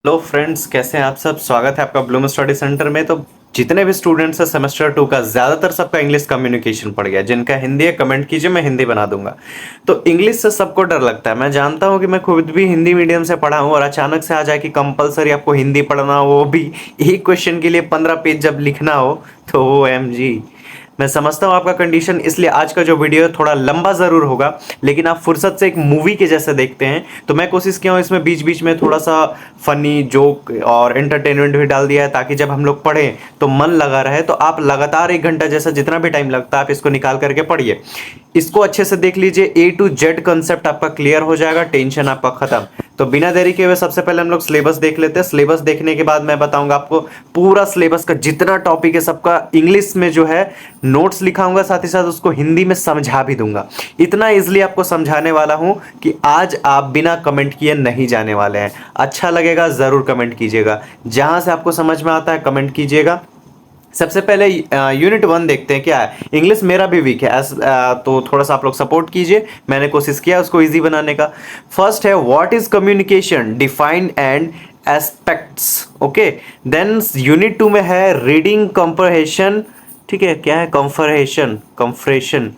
Hello friends, कैसे हैं आप सब। स्वागत है आपका ब्लूम स्टडी सेंटर में। तो जितने भी स्टूडेंट्स हैं सेमेस्टर 2 का, ज़्यादातर सबका इंग्लिश कम्युनिकेशन पड़ गया। जिनका हिंदी है कमेंट कीजिए, मैं हिंदी बना दूंगा। तो इंग्लिश से सबको डर लगता है। मैं जानता हूं कि मैं खुद भी हिंदी मीडियम से पढ़ा हूं, और अचानक से आ जाए कि कंपलसरी आपको हिंदी पढ़ना हो, वो भी एक क्वेश्चन के लिए 15 पेज जब लिखना हो, तो वो OMG। मैं समझता हूँ आपका कंडीशन, इसलिए आज का जो वीडियो है थोड़ा लंबा ज़रूर होगा, लेकिन आप फुर्सत से एक मूवी के जैसे देखते हैं। तो मैं कोशिश किया हूँ इसमें बीच बीच में थोड़ा सा फनी जोक और एंटरटेनमेंट भी डाल दिया है, ताकि जब हम लोग पढ़ें तो मन लगा रहे। तो आप लगातार 1 घंटा जैसा जितना भी टाइम लगता है आप इसको निकाल करके पढ़िए। इसको अच्छे से देख लीजिए, A to Z कंसेप्ट आपका क्लियर हो जाएगा, टेंशन आपका खत्म। तो बिना देरी के हुए सबसे पहले हम लोग सिलेबस देख लेते हैं। सिलेबस देखने के बाद मैं बताऊंगा आपको पूरा सिलेबस का जितना टॉपिक है सबका इंग्लिश में जो है नोट्स लिखाऊंगा, साथ ही साथ उसको हिंदी में समझा भी दूंगा। इतना इजीली आपको समझाने वाला हूं कि आज आप बिना कमेंट किए नहीं जाने वाले हैं। अच्छा लगेगा जरूर कमेंट कीजिएगा, जहां से आपको समझ में आता है कमेंट कीजिएगा। सबसे पहले यूनिट 1 देखते हैं क्या है। इंग्लिश मेरा भी वीक है, तो थोड़ा सा आप लोग सपोर्ट कीजिए। मैंने कोशिश किया उसको इजी बनाने का। फर्स्ट है what is communication, define and aspects. Okay, then unit 2 में है रीडिंग कॉम्प्रहेंशन। ठीक है, क्या है कंफरेशन, कंफ्रेशन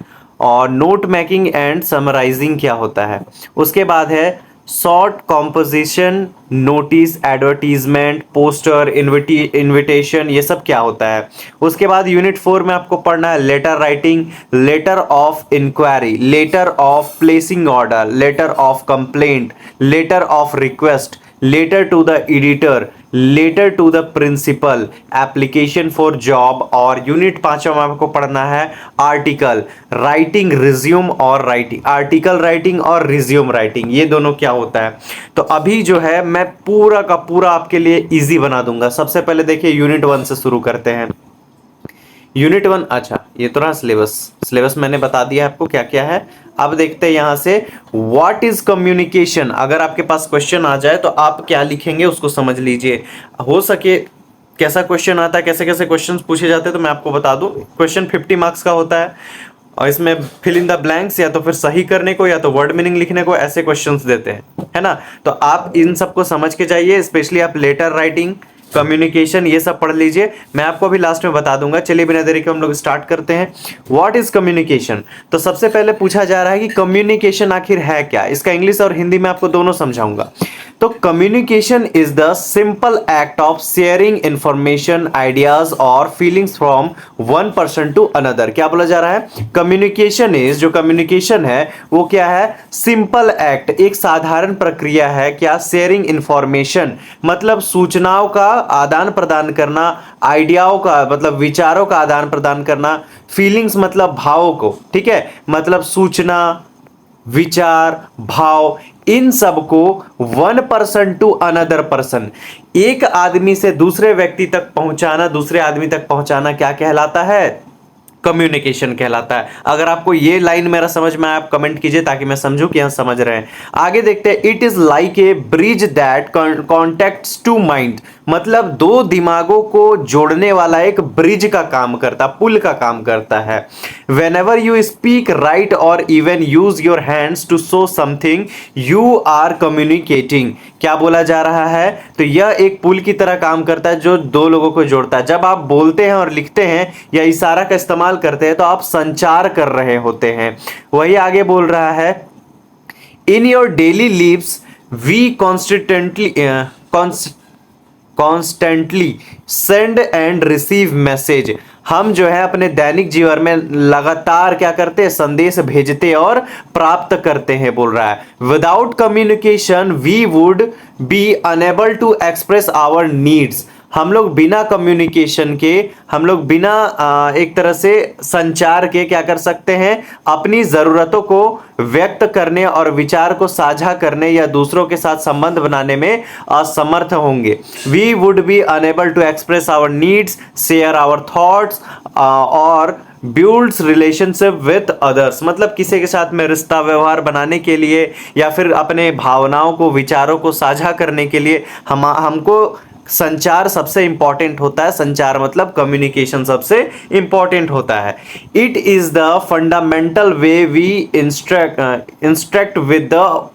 और नोट मेकिंग एंड समराइजिंग क्या होता है। उसके बाद है short composition, notice, advertisement, poster, invitation, ये सब क्या होता है। उसके बाद यूनिट 4 में आपको पढ़ना है letter writing, letter of inquiry, letter of placing order, letter of complaint, letter of request, letter to the editor, letter to the principal, application for job. और यूनिट 5 में आपको पढ़ना है आर्टिकल राइटिंग, रिज्यूम और राइटिंग, आर्टिकल राइटिंग और resume writing, ये दोनों क्या होता है। तो अभी जो है मैं पूरा का पूरा आपके लिए इजी बना दूंगा। सबसे पहले देखिए यूनिट 1 से शुरू करते हैं। यूनिट 1, अच्छा ये तो रहा सिलेबस। सिलेबस मैंने बता दिया आपको क्या क्या है। अब देखते हैं यहां से व्हाट इज कम्युनिकेशन। अगर आपके पास क्वेश्चन आ जाए तो आप क्या लिखेंगे उसको समझ लीजिए। हो सके कैसा क्वेश्चन आता है, कैसे कैसे क्वेश्चन पूछे जाते हैं, तो मैं आपको बता दूं। क्वेश्चन 50 मार्क्स का होता है, और इसमें फिल इन द ब्लैंक्स या तो फिर सही करने को या तो वर्ड मीनिंग लिखने को ऐसे क्वेश्चंस देते हैं, है ना। तो आप इन सबको समझ के जाइए, स्पेशली आप लेटर राइटिंग, कम्युनिकेशन, ये सब पढ़ लीजिए। मैं आपको अभी लास्ट में बता दूंगा। चलिए बिना देरी के हम लोग स्टार्ट करते हैं। What is communication. तो सबसे पहले पूछा जा रहा है कि कम्युनिकेशन आखिर है क्या। इसका इंग्लिश और हिंदी में आपको दोनों समझाऊंगा। तो communication is the simple act of sharing information, ideas और feelings from one person to another. क्या बोला जा रहा है, कम्युनिकेशन इज, जो कम्युनिकेशन है वो क्या है, सिंपल एक्ट, एक साधारण प्रक्रिया है। क्या, शेयरिंग इंफॉर्मेशन मतलब सूचनाओं का आदान प्रदान करना, आइडियाओं का मतलब विचारों का आदान प्रदान करना, फीलिंग्स मतलब भावों को, ठीक है, मतलब सूचना, विचार, भाव, इन सबको one person to another person, एक आदमी से दूसरे व्यक्ति तक पहुंचाना, दूसरे आदमी तक पहुंचाना क्या कहलाता है, कम्युनिकेशन कहलाता है। अगर आपको ये लाइन मेरा समझ में आया आप कमेंट कीजिए, ताकि मैं समझूं कि यहां समझ रहे हैं। आगे देखते हैं। It is like a bridge that connects two mind, मतलब दो दिमागों को जोड़ने वाला एक ब्रिज का काम करता, पुल का काम करता है। Whenever you speak, right और even use your hands to show something, you are communicating. क्या बोला जा रहा है, तो यह एक पुल की तरह काम करता है जो दो लोगों को जोड़ता है। जब आप बोलते हैं और लिखते हैं या इशारा का इस्तेमाल करते हैं तो आप संचार कर रहे होते हैं। वही आगे बोल रहा है, in your daily lives we constantly send and receive message. हम जो है अपने दैनिक जीवन में लगातार क्या करते हैं, संदेश भेजते और प्राप्त करते हैं, बोल रहा है। Without communication we would be unable to express our needs. हम लोग बिना कम्युनिकेशन के, हम लोग बिना एक तरह से संचार के क्या कर सकते हैं, अपनी जरूरतों को व्यक्त करने और विचार को साझा करने या दूसरों के साथ संबंध बनाने में असमर्थ होंगे। We would be unable to express our needs, share our thoughts और बिल्ड्स रिलेशनशिप विथ अदर्स, मतलब किसी के साथ में रिश्ता व्यवहार बनाने के लिए या फिर अपने भावनाओं को, विचारों को साझा करने के लिए हमको संचार सबसे इंपॉर्टेंट होता है, संचार मतलब कम्युनिकेशन सबसे इंपॉर्टेंट होता है। It is the fundamental way we instruct with the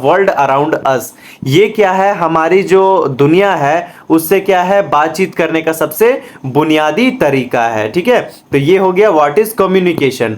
world around us. ये क्या है, हमारी जो दुनिया है उससे क्या है, बातचीत करने का सबसे बुनियादी तरीका है। ठीक है, तो ये हो गया व्हाट इज कम्युनिकेशन।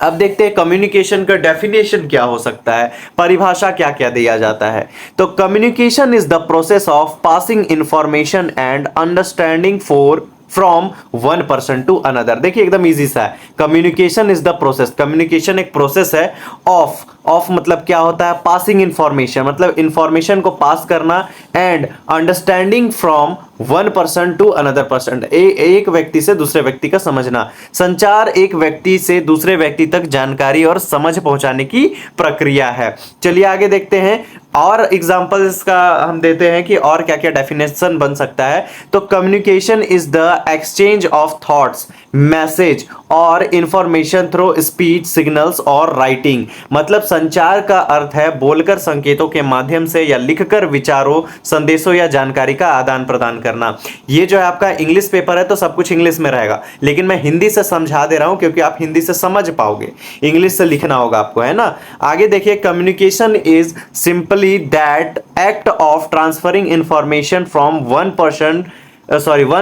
अब देखते हैं कम्युनिकेशन का डेफिनेशन क्या हो सकता है, परिभाषा क्या क्या दिया जाता है। तो communication is the process of passing information and understanding for from one person to another. देखिए एकदम इजी सा है, communication is the process, communication एक प्रोसेस है ऑफ मतलब क्या होता है, पासिंग इंफॉर्मेशन मतलब इंफॉर्मेशन को पास करना, and understanding from one person to another person, एक व्यक्ति से दूसरे व्यक्ति का समझना। संचार एक व्यक्ति से दूसरे व्यक्ति तक जानकारी और समझ पहुंचाने की प्रक्रिया है। चलिए आगे देखते हैं और एग्जांपल्स का हम देते हैं कि और क्या क्या डेफिनेशन बन सकता है। तो communication is the exchange of thoughts, message और इंफॉर्मेशन थ्रू स्पीच, सिग्नल्स और राइटिंग। मतलब संचार का अर्थ है बोलकर संकेतों के माध्यम से या लिखकर विचारों, संदेशों या जानकारी का आदान प्रदान करना। ये जो है आपका इंग्लिश पेपर है तो सब कुछ इंग्लिश में रहेगा, लेकिन मैं हिंदी से समझा दे रहा हूं क्योंकि आप हिंदी से समझ पाओगे, इंग्लिश से लिखना होगा आपको, है ना। आगे देखिए, communication is simply that act of transferring information from one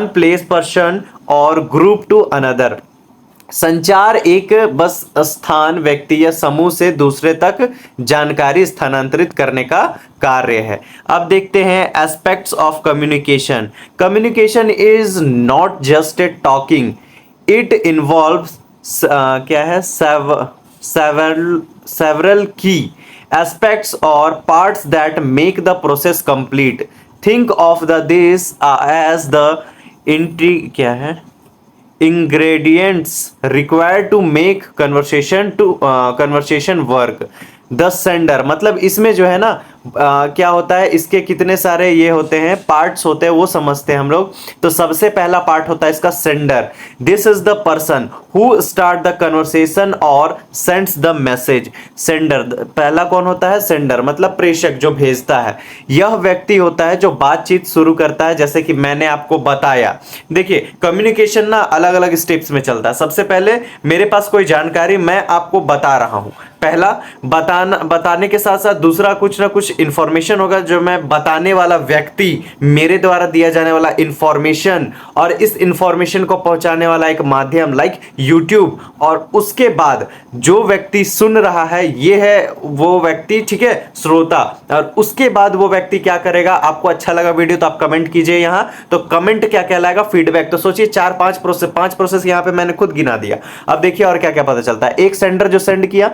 place, person और ग्रुप टू अनदर। संचार एक बस स्थान, व्यक्ति या समूह से दूसरे तक जानकारी स्थानांतरित करने का कार्य है। अब देखते हैं aspects of communication. Communication is not just a talking, it involves क्या है, several key aspects or parts that make the process complete. Think of this as the क्या है, ingredients required to make conversation work. The sender मतलब इसमें जो है ना क्या होता है, इसके कितने सारे ये होते हैं, पार्ट्स होते हैं, वो समझते हैं हम लोग। तो सबसे पहला पार्ट होता है इसका sender. This is the person who start the conversation और सेंड्स द मैसेज। सेंडर पहला कौन होता है, सेंडर मतलब प्रेषक जो भेजता है। यह व्यक्ति होता है जो बातचीत शुरू करता है, जैसे कि मैंने आपको बताया। देखिए कम्युनिकेशन ना अलग अलग स्टेप्स में चलता है। सबसे पहले मेरे पास कोई जानकारी मैं आपको बता रहा हूं, पहला बताने के साथ साथ दूसरा कुछ ना कुछ इंफॉर्मेशन होगा जो मैं बताने वाला व्यक्ति, मेरे द्वारा दिया जाने वाला इंफॉर्मेशन, और इस इंफॉर्मेशन को पहुंचाने वाला एक माध्यम लाइक यूट्यूब। और उसके बाद जो व्यक्ति सुन रहा है ये है वो व्यक्ति, ठीक है, श्रोता। और उसके बाद वो व्यक्ति क्या करेगा, आपको अच्छा लगा वीडियो तो आप कमेंट कीजिए यहां, तो कमेंट क्या कहलाएगा, फीडबैक। तो सोचिए 5 प्रोसेस यहां पे मैंने खुद गिना दिया। अब देखिए और क्या क्या पता चलता है। एक सेंडर जो सेंड किया,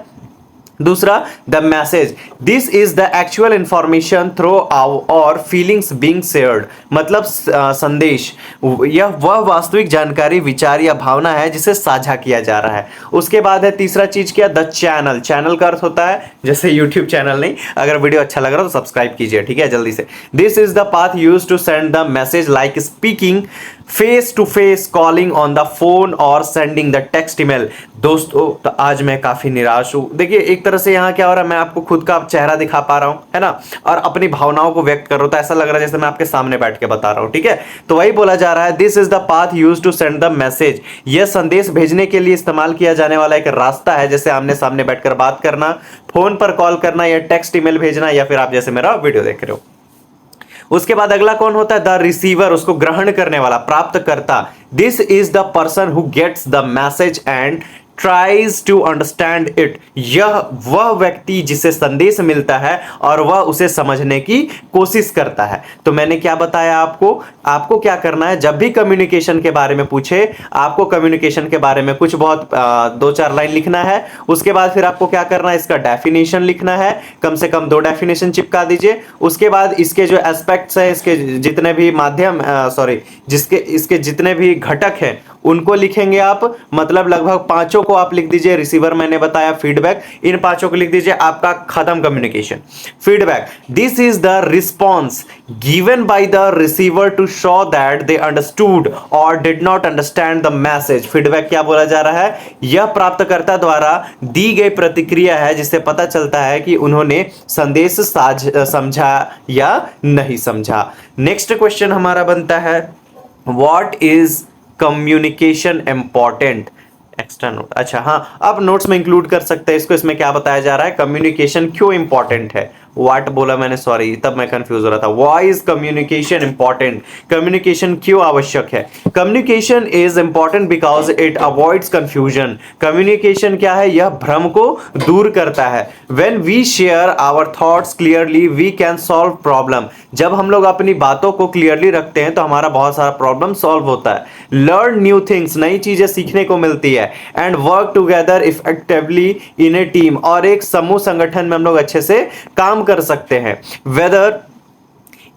दूसरा the message, this is the actual information through और फीलिंग्स बीइंग शेयर्ड, मतलब संदेश, यह वह वास्तविक जानकारी, विचार या भावना है जिसे साझा किया जा रहा है। उसके बाद है तीसरा चीज क्या, द चैनल। चैनल का अर्थ होता है जैसे यूट्यूब चैनल नहीं, अगर वीडियो अच्छा लग रहा है तो सब्सक्राइब कीजिए, ठीक है, जल्दी से। This is the path used to send the message like speaking, face to face, calling on the phone और सेंडिंग द टेक्स्ट ईमेल। दोस्तों तो आज मैं काफी निराश हूं। देखिए एक तरह से यहाँ क्या हो रहा है, मैं आपको खुद का चेहरा दिखा पा रहा हूं, है ना, और अपनी भावनाओं को व्यक्त कर रहा हूं, तो ऐसा लग रहा है जैसे मैं आपके सामने बैठ के बता रहा हूं, ठीक है। तो वही बोला जा रहा है, this is the path used to send the message. यह संदेश भेजने के लिए इस्तेमाल किया जाने वाला एक रास्ता है, जैसे आमने सामने बैठकर बात करना, फोन पर कॉल करना या टेक्स्ट ईमेल भेजना, या फिर आप जैसे मेरा वीडियो देख रहे हो। उसके बाद अगला कौन होता है, द रिसीवर, उसको ग्रहण करने वाला, प्राप्तकर्ता। This is the person who gets the message and tries to understand it. यह वह व्यक्ति जिसे संदेश मिलता है और वह उसे समझने की कोशिश करता है। तो मैंने क्या बताया आपको क्या करना है, जब भी कम्युनिकेशन के बारे में पूछे, आपको कम्युनिकेशन के बारे में कुछ बहुत 2-4 लाइन लिखना है। उसके बाद फिर आपको क्या करना है, इसका डेफिनेशन लिखना है, कम से कम 2 डेफिनेशन चिपका दीजिए। उसके बाद इसके जो एस्पेक्ट्स है, इसके जितने भी इसके जितने भी घटक हैं उनको लिखेंगे आप, मतलब लगभग पांचों को आप लिख दीजिए, रिसीवर मैंने बताया, फीडबैक, इन पांचों को लिख दीजिए, आपका खत्म communication. Feedback, this is the response given by the receiver to show that they understood और did not understand the message. Feedback क्या बोला जा रहा है, यह प्राप्तकर्ता द्वारा दी गई प्रतिक्रिया है जिससे पता चलता है कि उन्होंने संदेश समझा या नहीं समझा। नेक्स्ट क्वेश्चन हमारा बनता है, what is communication important. Extra note, अच्छा हाँ, आप नोट्स में इंक्लूड कर सकते हैं इसको। इसमें क्या बताया जा रहा है, कम्युनिकेशन क्यों इंपॉर्टेंट है। व्हाट बोला मैंने, सॉरी, तब मैं कंफ्यूज हो रहा था। Why is communication important, communication क्यों आवश्यक है। Communication is important because it avoids confusion. Communication क्या है, यह भ्रम को दूर करता है। When we share our thoughts clearly we can solve problem. जब हम लोग अपनी बातों को क्लियरली रखते हैं तो हमारा बहुत सारा प्रॉब्लम सॉल्व होता है। लर्न न्यू थिंग्स, नई चीजें सीखने को मिलती है। And work together effectively in A team, और एक समूह संगठन में हम लोग अच्छे से काम कर सकते हैं। Whether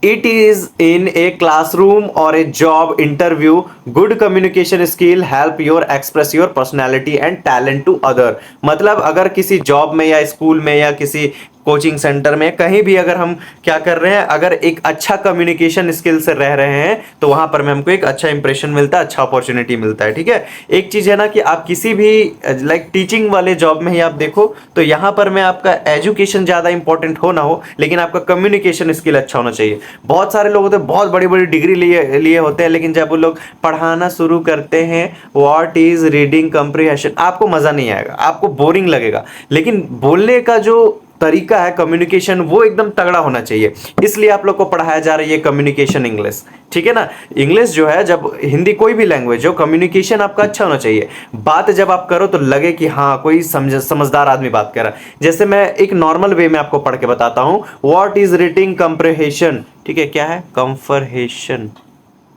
it is in a classroom or a job interview, good communication skill help your express your personality and talent to other। मतलब अगर किसी जॉब में या स्कूल में या किसी कोचिंग सेंटर में कहीं भी अगर हम क्या कर रहे हैं, अगर एक अच्छा कम्युनिकेशन स्किल से रह रहे हैं तो वहां पर में हमको एक अच्छा इंप्रेशन मिलता है, अच्छा अपॉर्चुनिटी मिलता है। ठीक है, एक चीज है ना कि आप किसी भी लाइक टीचिंग वाले जॉब में ही आप देखो तो यहां पर में आपका एजुकेशन ज्यादा इंपॉर्टेंट हो ना हो, लेकिन आपका कम्युनिकेशन स्किल अच्छा होना चाहिए। बहुत सारे लोग होते हैं बहुत बड़ी बड़ी डिग्री लिए होते हैं, लेकिन जब वो लोग पढ़ाना शुरू करते हैं व्हाट इज रीडिंग कम्प्रीहेंशन, आपको मजा नहीं आएगा, आपको बोरिंग लगेगा। लेकिन बोलने का जो तरीका है कम्युनिकेशन, वो एकदम तगड़ा होना चाहिए। इसलिए आप लोग को पढ़ाया जा रही है कम्युनिकेशन इंग्लिश। ठीक है ना, इंग्लिश जो है, जब हिंदी कोई भी लैंग्वेज हो, कम्युनिकेशन आपका अच्छा होना चाहिए। बात जब आप करो तो लगे कि हाँ कोई समझदार आदमी बात कर रहा है। जैसे मैं एक नॉर्मल वे में आपको पढ़ के बताता हूं, व्हाट इज रीडिंग कम्प्रीहेंशन। ठीक है, क्या है कंफरहेशन,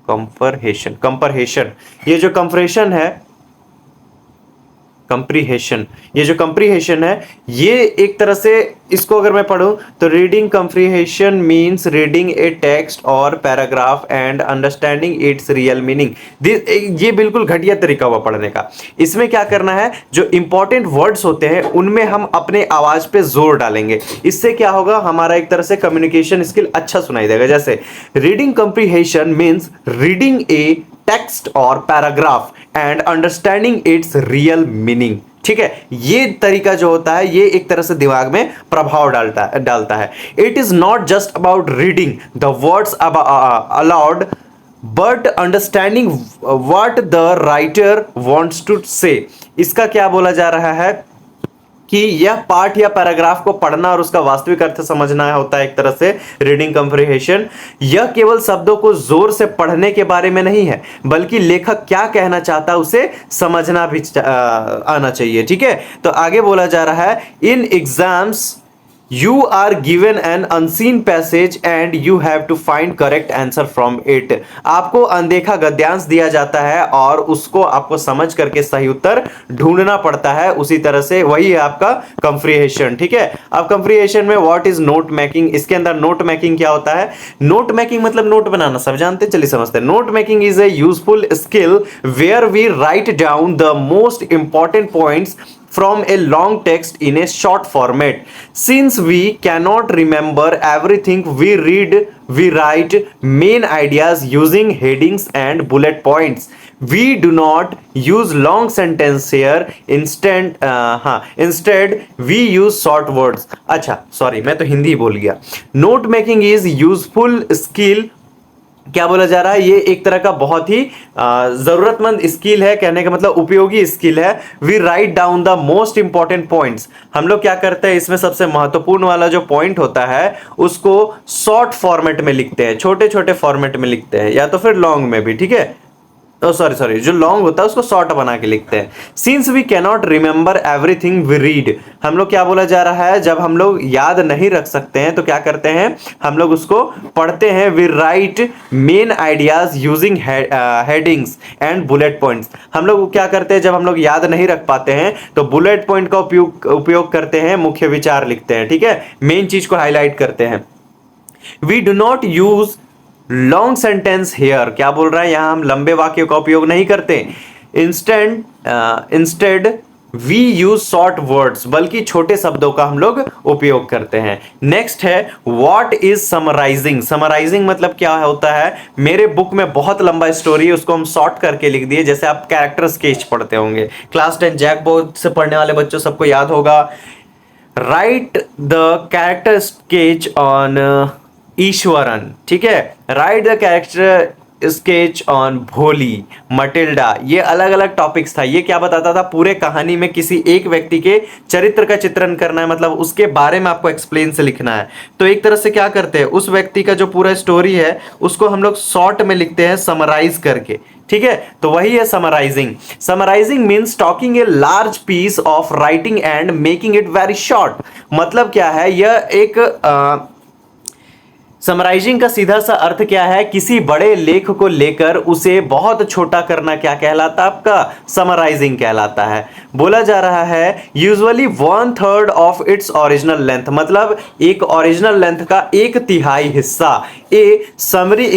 कंपरहेशन। ये जो कंपरहेशन है, कंप्रीहेंशन, ये जो कंप्रीहेंशन है, ये एक तरह से इसको अगर मैं पढ़ूं तो reading comprehension means reading a text और paragraph and understanding its real meaning. ये बिल्कुल घटिया तरीका हुआ पढ़ने का। इसमें क्या करना है, जो इंपॉर्टेंट वर्ड्स होते हैं उनमें हम अपने आवाज पे जोर डालेंगे। इससे क्या होगा, हमारा एक तरह से कम्युनिकेशन स्किल अच्छा सुनाई देगा। जैसे reading comprehension means reading a text और paragraph and understanding its real meaning. ठीक है, ये तरीका जो होता है ये एक तरह से दिमाग में प्रभाव डालता है। It is not just about reading the words aloud but understanding what the writer wants to say. इसका क्या बोला जा रहा है कि यह पाठ या पैराग्राफ को पढ़ना और उसका वास्तविक अर्थ समझना होता है एक तरह से रीडिंग कंप्रीहेंशन। यह केवल शब्दों को जोर से पढ़ने के बारे में नहीं है, बल्कि लेखक क्या कहना चाहता है उसे समझना भी आना चाहिए। ठीक है, तो आगे बोला जा रहा है, इन exams You are given an unseen passage and you have to find correct answer from it। आपको अनदेखा गद्यांश दिया जाता है और उसको आपको समझ करके सही उत्तर ढूंढना पड़ता है। उसी तरह से वही है आपका कंप्रीहेंशन। ठीक है, अब कंप्रीहेंशन में व्हाट इज नोट मेकिंग, इसके अंदर नोट मेकिंग क्या होता है। नोट मेकिंग मतलब नोट बनाना, सब जानते हैं, चलिए समझते हैं। Note making is a useful skill where we write down the most important points from a long text in a short format. Since we cannot remember everything we read, we write main ideas using headings and bullet points. We do not use long sentence here. Instead we use short words। अच्छा sorry, मैं तो हिंदी बोल गया। Note making is useful skill, क्या बोला जा रहा है, ये एक तरह का बहुत ही जरूरतमंद स्किल है, कहने का मतलब उपयोगी स्किल है। We write down the most important points. हम लोग क्या करते हैं, इसमें सबसे महत्वपूर्ण वाला जो पॉइंट होता है उसको शॉर्ट फॉर्मेट में लिखते हैं, छोटे छोटे फॉर्मेट में लिखते हैं, या तो फिर लॉन्ग में भी। ठीक है, सॉरी, जो लॉन्ग होता है उसको शॉर्ट बना के लिखते हैं। Since we cannot remember everything we read, हम लोग क्या बोला जा रहा है, जब हम लोग याद नहीं रख सकते हैं तो क्या करते हैं, हम लोग उसको पढ़ते हैं। We write main ideas using headings and bullet points. हम लोग क्या करते हैं, जब हम लोग याद नहीं रख पाते हैं तो बुलेट पॉइंट का उपयोग करते हैं, मुख्य विचार लिखते हैं। ठीक है, मेन चीज को हाईलाइट करते हैं। We do not use long sentence here, क्या बोल रहा है, यहां हम लंबे वाक्यों का उपयोग नहीं करते। Instead we use short words, बल्कि छोटे शब्दों का हम लोग उपयोग करते हैं। नेक्स्ट है व्हाट इज समराइजिंग। समराइजिंग मतलब क्या होता है, मेरे बुक में बहुत लंबा स्टोरी है, उसको हम शॉर्ट करके लिख दिए। जैसे आप कैरेक्टर स्केच पढ़ते होंगे, क्लास 10 जैक बोर्ड से पढ़ने वाले बच्चों सबको याद होगा, right the character sketch on Eswaran, ठीक है, right the character sketch on भोली, मटिल्डा। ये अलग अलग टॉपिक्स था। ये क्या बताता था, पूरे कहानी में किसी एक व्यक्ति के चरित्र का चित्रण करना है, मतलब उसके बारे में आपको एक्सप्लेन से लिखना है। तो एक तरह से क्या करते हैं, उस व्यक्ति का जो पूरा स्टोरी है उसको हम लोग शॉर्ट में लिखते हैं, समराइज करके, ठीक है। तो वही है summarising. Summarising means talking a large piece of writing and making it very short. मतलब क्या है, यह एक समराइजिंग का सीधा सा अर्थ क्या है, किसी बड़े लेख को लेकर उसे बहुत छोटा करना क्या कहलाता है, आपका समराइजिंग कहलाता है। बोला जा रहा है usually 1/3 of its original length, मतलब एक ओरिजिनल लेंथ का 1/3 हिस्सा। A summary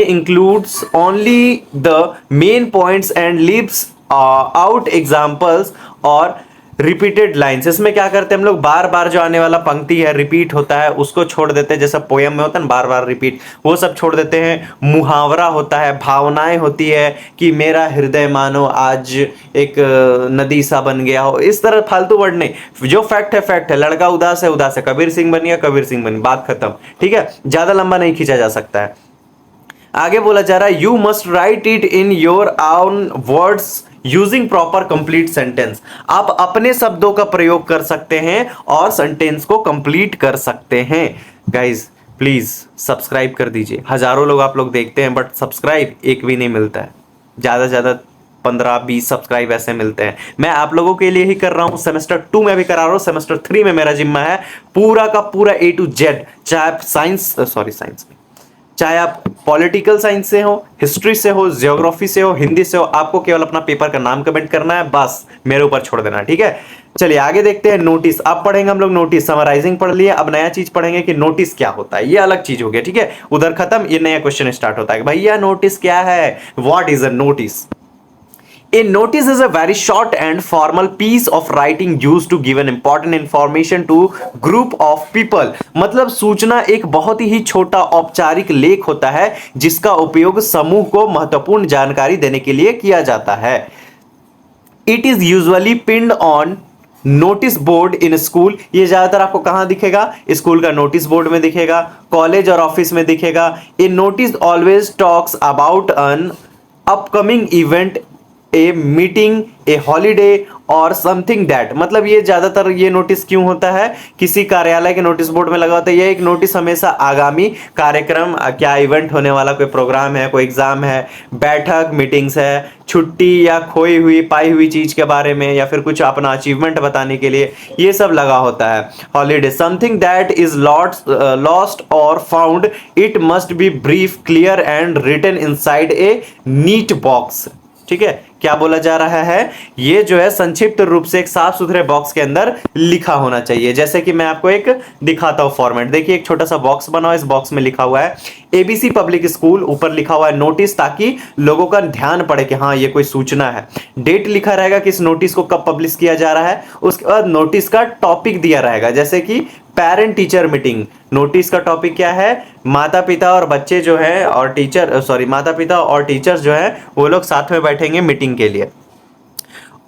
includes only the main points and leaves out examples और रिपीटेड लाइंस। इसमें क्या करते हैं हम लोग, बार बार जो आने वाला पंक्ति है, रिपीट होता है, उसको छोड़ देते हैं। जैसा पोयम में होता है ना बार बार रिपीट, वो सब छोड़ देते हैं। मुहावरा होता है, भावनाएं होती है कि मेरा हृदय मानो आज एक नदी सा बन गया हो, इस तरह फालतू वर्ड नहीं। जो फैक्ट है फैक्ट है, लड़का उदास है उदास है, कबीर सिंह बन गया कबीर सिंह बन, बात खत्म, ठीक है। ज्यादा लंबा नहीं खींचा जा सकता है। आगे बोला जा रहा है you must write it in your own words using proper complete sentence. आप अपने शब्दों का प्रयोग कर सकते हैं और सेंटेंस को कंप्लीट कर सकते हैं। गाइज प्लीज सब्सक्राइब कर दीजिए। हजारों लोग आप लोग देखते हैं बट सब्सक्राइब एक भी नहीं मिलता है। ज्यादा से ज्यादा 15-20 सब्सक्राइब ऐसे मिलते हैं। मैं आप लोगों के लिए ही कर रहा हूं, सेमेस्टर 2 में भी करा रहा हूं, सेमेस्टर 3 में मेरा जिम्मा है पूरा का पूरा A to Z। चाहे आप साइंस चाहे आप पॉलिटिकल साइंस से हो, हिस्ट्री से हो, ज्योग्राफी से हो, हिंदी से हो, आपको केवल अपना पेपर का नाम कमेंट करना है, बस मेरे ऊपर छोड़ देना, ठीक है। चलिए आगे देखते हैं नोटिस। अब पढ़ेंगे हम लोग नोटिस। समराइजिंग पढ़ लिए, अब नया चीज पढ़ेंगे कि नोटिस क्या होता है। ये अलग चीज हो गया, ठीक है। उधर खत्म, ये नया क्वेश्चन स्टार्ट होता है भैया नोटिस क्या है, what is a notice. A notice is a very short and formal piece of writing used to give an important information to group of people। मतलब सूचना एक बहुत ही छोटा औपचारिक लेख होता है जिसका उपयोग समूह को महत्वपूर्ण जानकारी देने के लिए किया जाता है। It is usually pinned on notice board in school. ये ज्यादातर आपको कहां दिखेगा, स्कूल का नोटिस बोर्ड में दिखेगा, कॉलेज और ऑफिस में दिखेगा। A notice always talks about an upcoming event, a meeting, a holiday और समथिंग दैट। मतलब ये ज्यादातर ये नोटिस क्यों होता है, किसी कार्यालय के नोटिस बोर्ड में लगा होता है। ये एक नोटिस हमेशा आगामी कार्यक्रम, क्या इवेंट होने वाला, कोई प्रोग्राम है, कोई एग्जाम है, बैठक, मीटिंग्स है, छुट्टी या खोई हुई पाई हुई चीज के बारे में, या फिर कुछ अपना अचीवमेंट बताने के लिए ये सब लगा होता है। Holiday, something that is lost और found, it must be brief, clear and written inside a neat box. ठीक है, क्या बोला जा रहा है, ये जो है संक्षिप्त रूप से एक साफ सुथरे बॉक्स के अंदर लिखा होना चाहिए। जैसे कि मैं आपको एक दिखाता हूं फॉर्मेट, देखिए एक छोटा सा बॉक्स बना हुआ है, इस बॉक्स में लिखा हुआ है एबीसी पब्लिक स्कूल, ऊपर लिखा हुआ है नोटिस, ताकि लोगों का ध्यान पड़े कि हाँ ये कोई सूचना है। डेट लिखा रहेगा कि इस नोटिस को कब पब्लिश किया जा रहा है। उसके बाद नोटिस का टॉपिक दिया रहेगा, जैसे कि पेरेंट टीचर मीटिंग। नोटिस का टॉपिक क्या है, माता पिता और बच्चे जो है और माता पिता और टीचर्स जो है वो लोग साथ में बैठेंगे मीटिंग के लिए।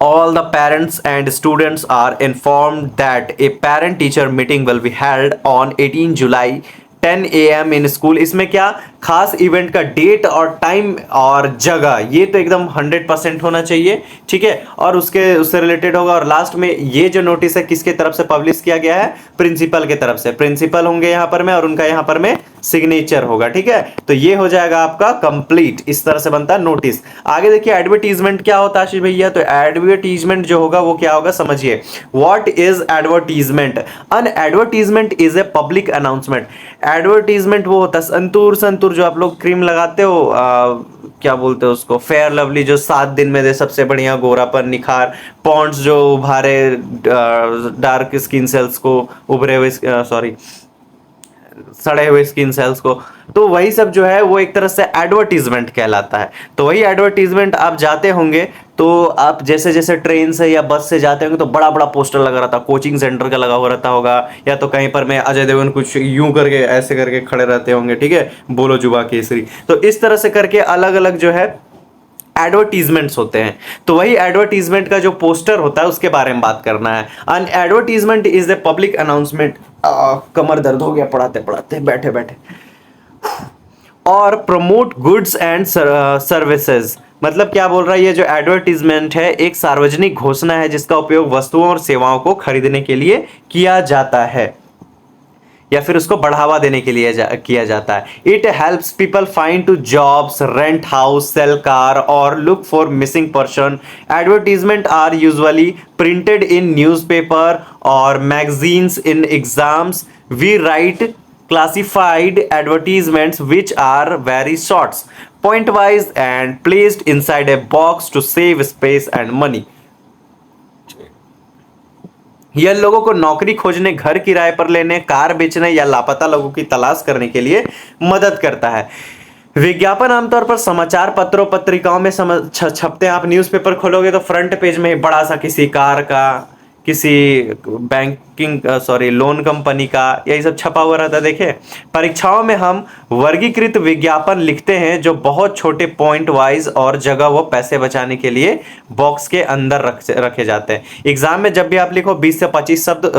All the parents and students are informed that a parent teacher meeting will be held on 18 July 10 AM in school। इसमें क्या खास इवेंट का डेट और टाइम और जगह, ये तो एकदम 100% होना चाहिए, ठीक है। और उससे रिलेटेड होगा। और लास्ट में ये जो नोटिस है किसके तरफ से पब्लिश किया गया है, प्रिंसिपल के तरफ से। प्रिंसिपल होंगे यहाँ पर में और उनका यहाँ पर में सिग्नेचर होगा, ठीक है। तो ये हो जाएगा आपका कंप्लीट, इस तरह से बनता है नोटिस। आगे देखिए एडवर्टीजमेंट क्या होता है आशीष भैया, तो एडवर्टीजमेंट जो होगा वो क्या होगा समझिए। What is advertisement, N advertisement is a public announcement. Advertisement वो होता है संतूर जो आप लोग क्रीम लगाते हो, क्या बोलते हो उसको, फेयर लवली, जो 7 दिन में दे सबसे बढ़िया गोरापन निखार। पॉन्ड्स जो उभारे डार्क स्किन सेल्स को, उभरे हुए सड़े हुए स्किन सेल्स को। तो वही सब जो है वो एक तरह से एडवर्टीजमेंट कहलाता है। तो वही एडवर्टीजमेंट आप जाते होंगे तो आप जैसे जैसे ट्रेन से या बस से जाते होंगे तो बड़ा बड़ा पोस्टर लगा रहता, कोचिंग सेंटर का लगा हुआ रहता होगा, या तो कहीं पर में अजय देवगन कुछ यूं करके ऐसे करके खड़े रहते होंगे, ठीक है, बोलो जुबा केसरी। तो इस तरह से करके अलग अलग जो है एडवर्टीजमेंट्स होते हैं। तो वही एडवर्टीजमेंट का जो पोस्टर होता है उसके बारे में बात करना है। An advertisement is the public announcement, कमर दर्द हो गया पढ़ाते पढ़ाते बैठे बैठे, और प्रमोट गुड्स एंड सर्विसेज। मतलब क्या बोल रहा है, ये जो एडवर्टीजमेंट है एक सार्वजनिक घोषणा है जिसका उपयोग वस्तुओं और सेवाओं को खरीदने के लिए किया जाता है या फिर उसको बढ़ावा देने के लिए किया जाता है। It helps people find to jobs, rent house, sell car और look for missing person. Advertisement are usually printed in newspaper और magazines. In exams we write classified advertisements which are very short, point wise and placed inside a box to save space and money. यह लोगों को नौकरी खोजने, घर किराए पर लेने, कार बेचने या लापता लोगों की तलाश करने के लिए मदद करता है। विज्ञापन आमतौर पर समाचार पत्रों पत्रिकाओं में छपते हैं। आप न्यूज़पेपर खोलोगे तो फ्रंट पेज में बड़ा सा किसी कार का, किसी लोन कंपनी का, यही सब छपा हुआ रहता है। देखिए, परीक्षाओं में हम वर्गीकृत विज्ञापन लिखते हैं जो बहुत छोटे पॉइंट वाइज और जगह वो पैसे बचाने के लिए बॉक्स के अंदर रखे जाते हैं। एग्जाम में जब भी आप लिखो 20 से 25 शब्द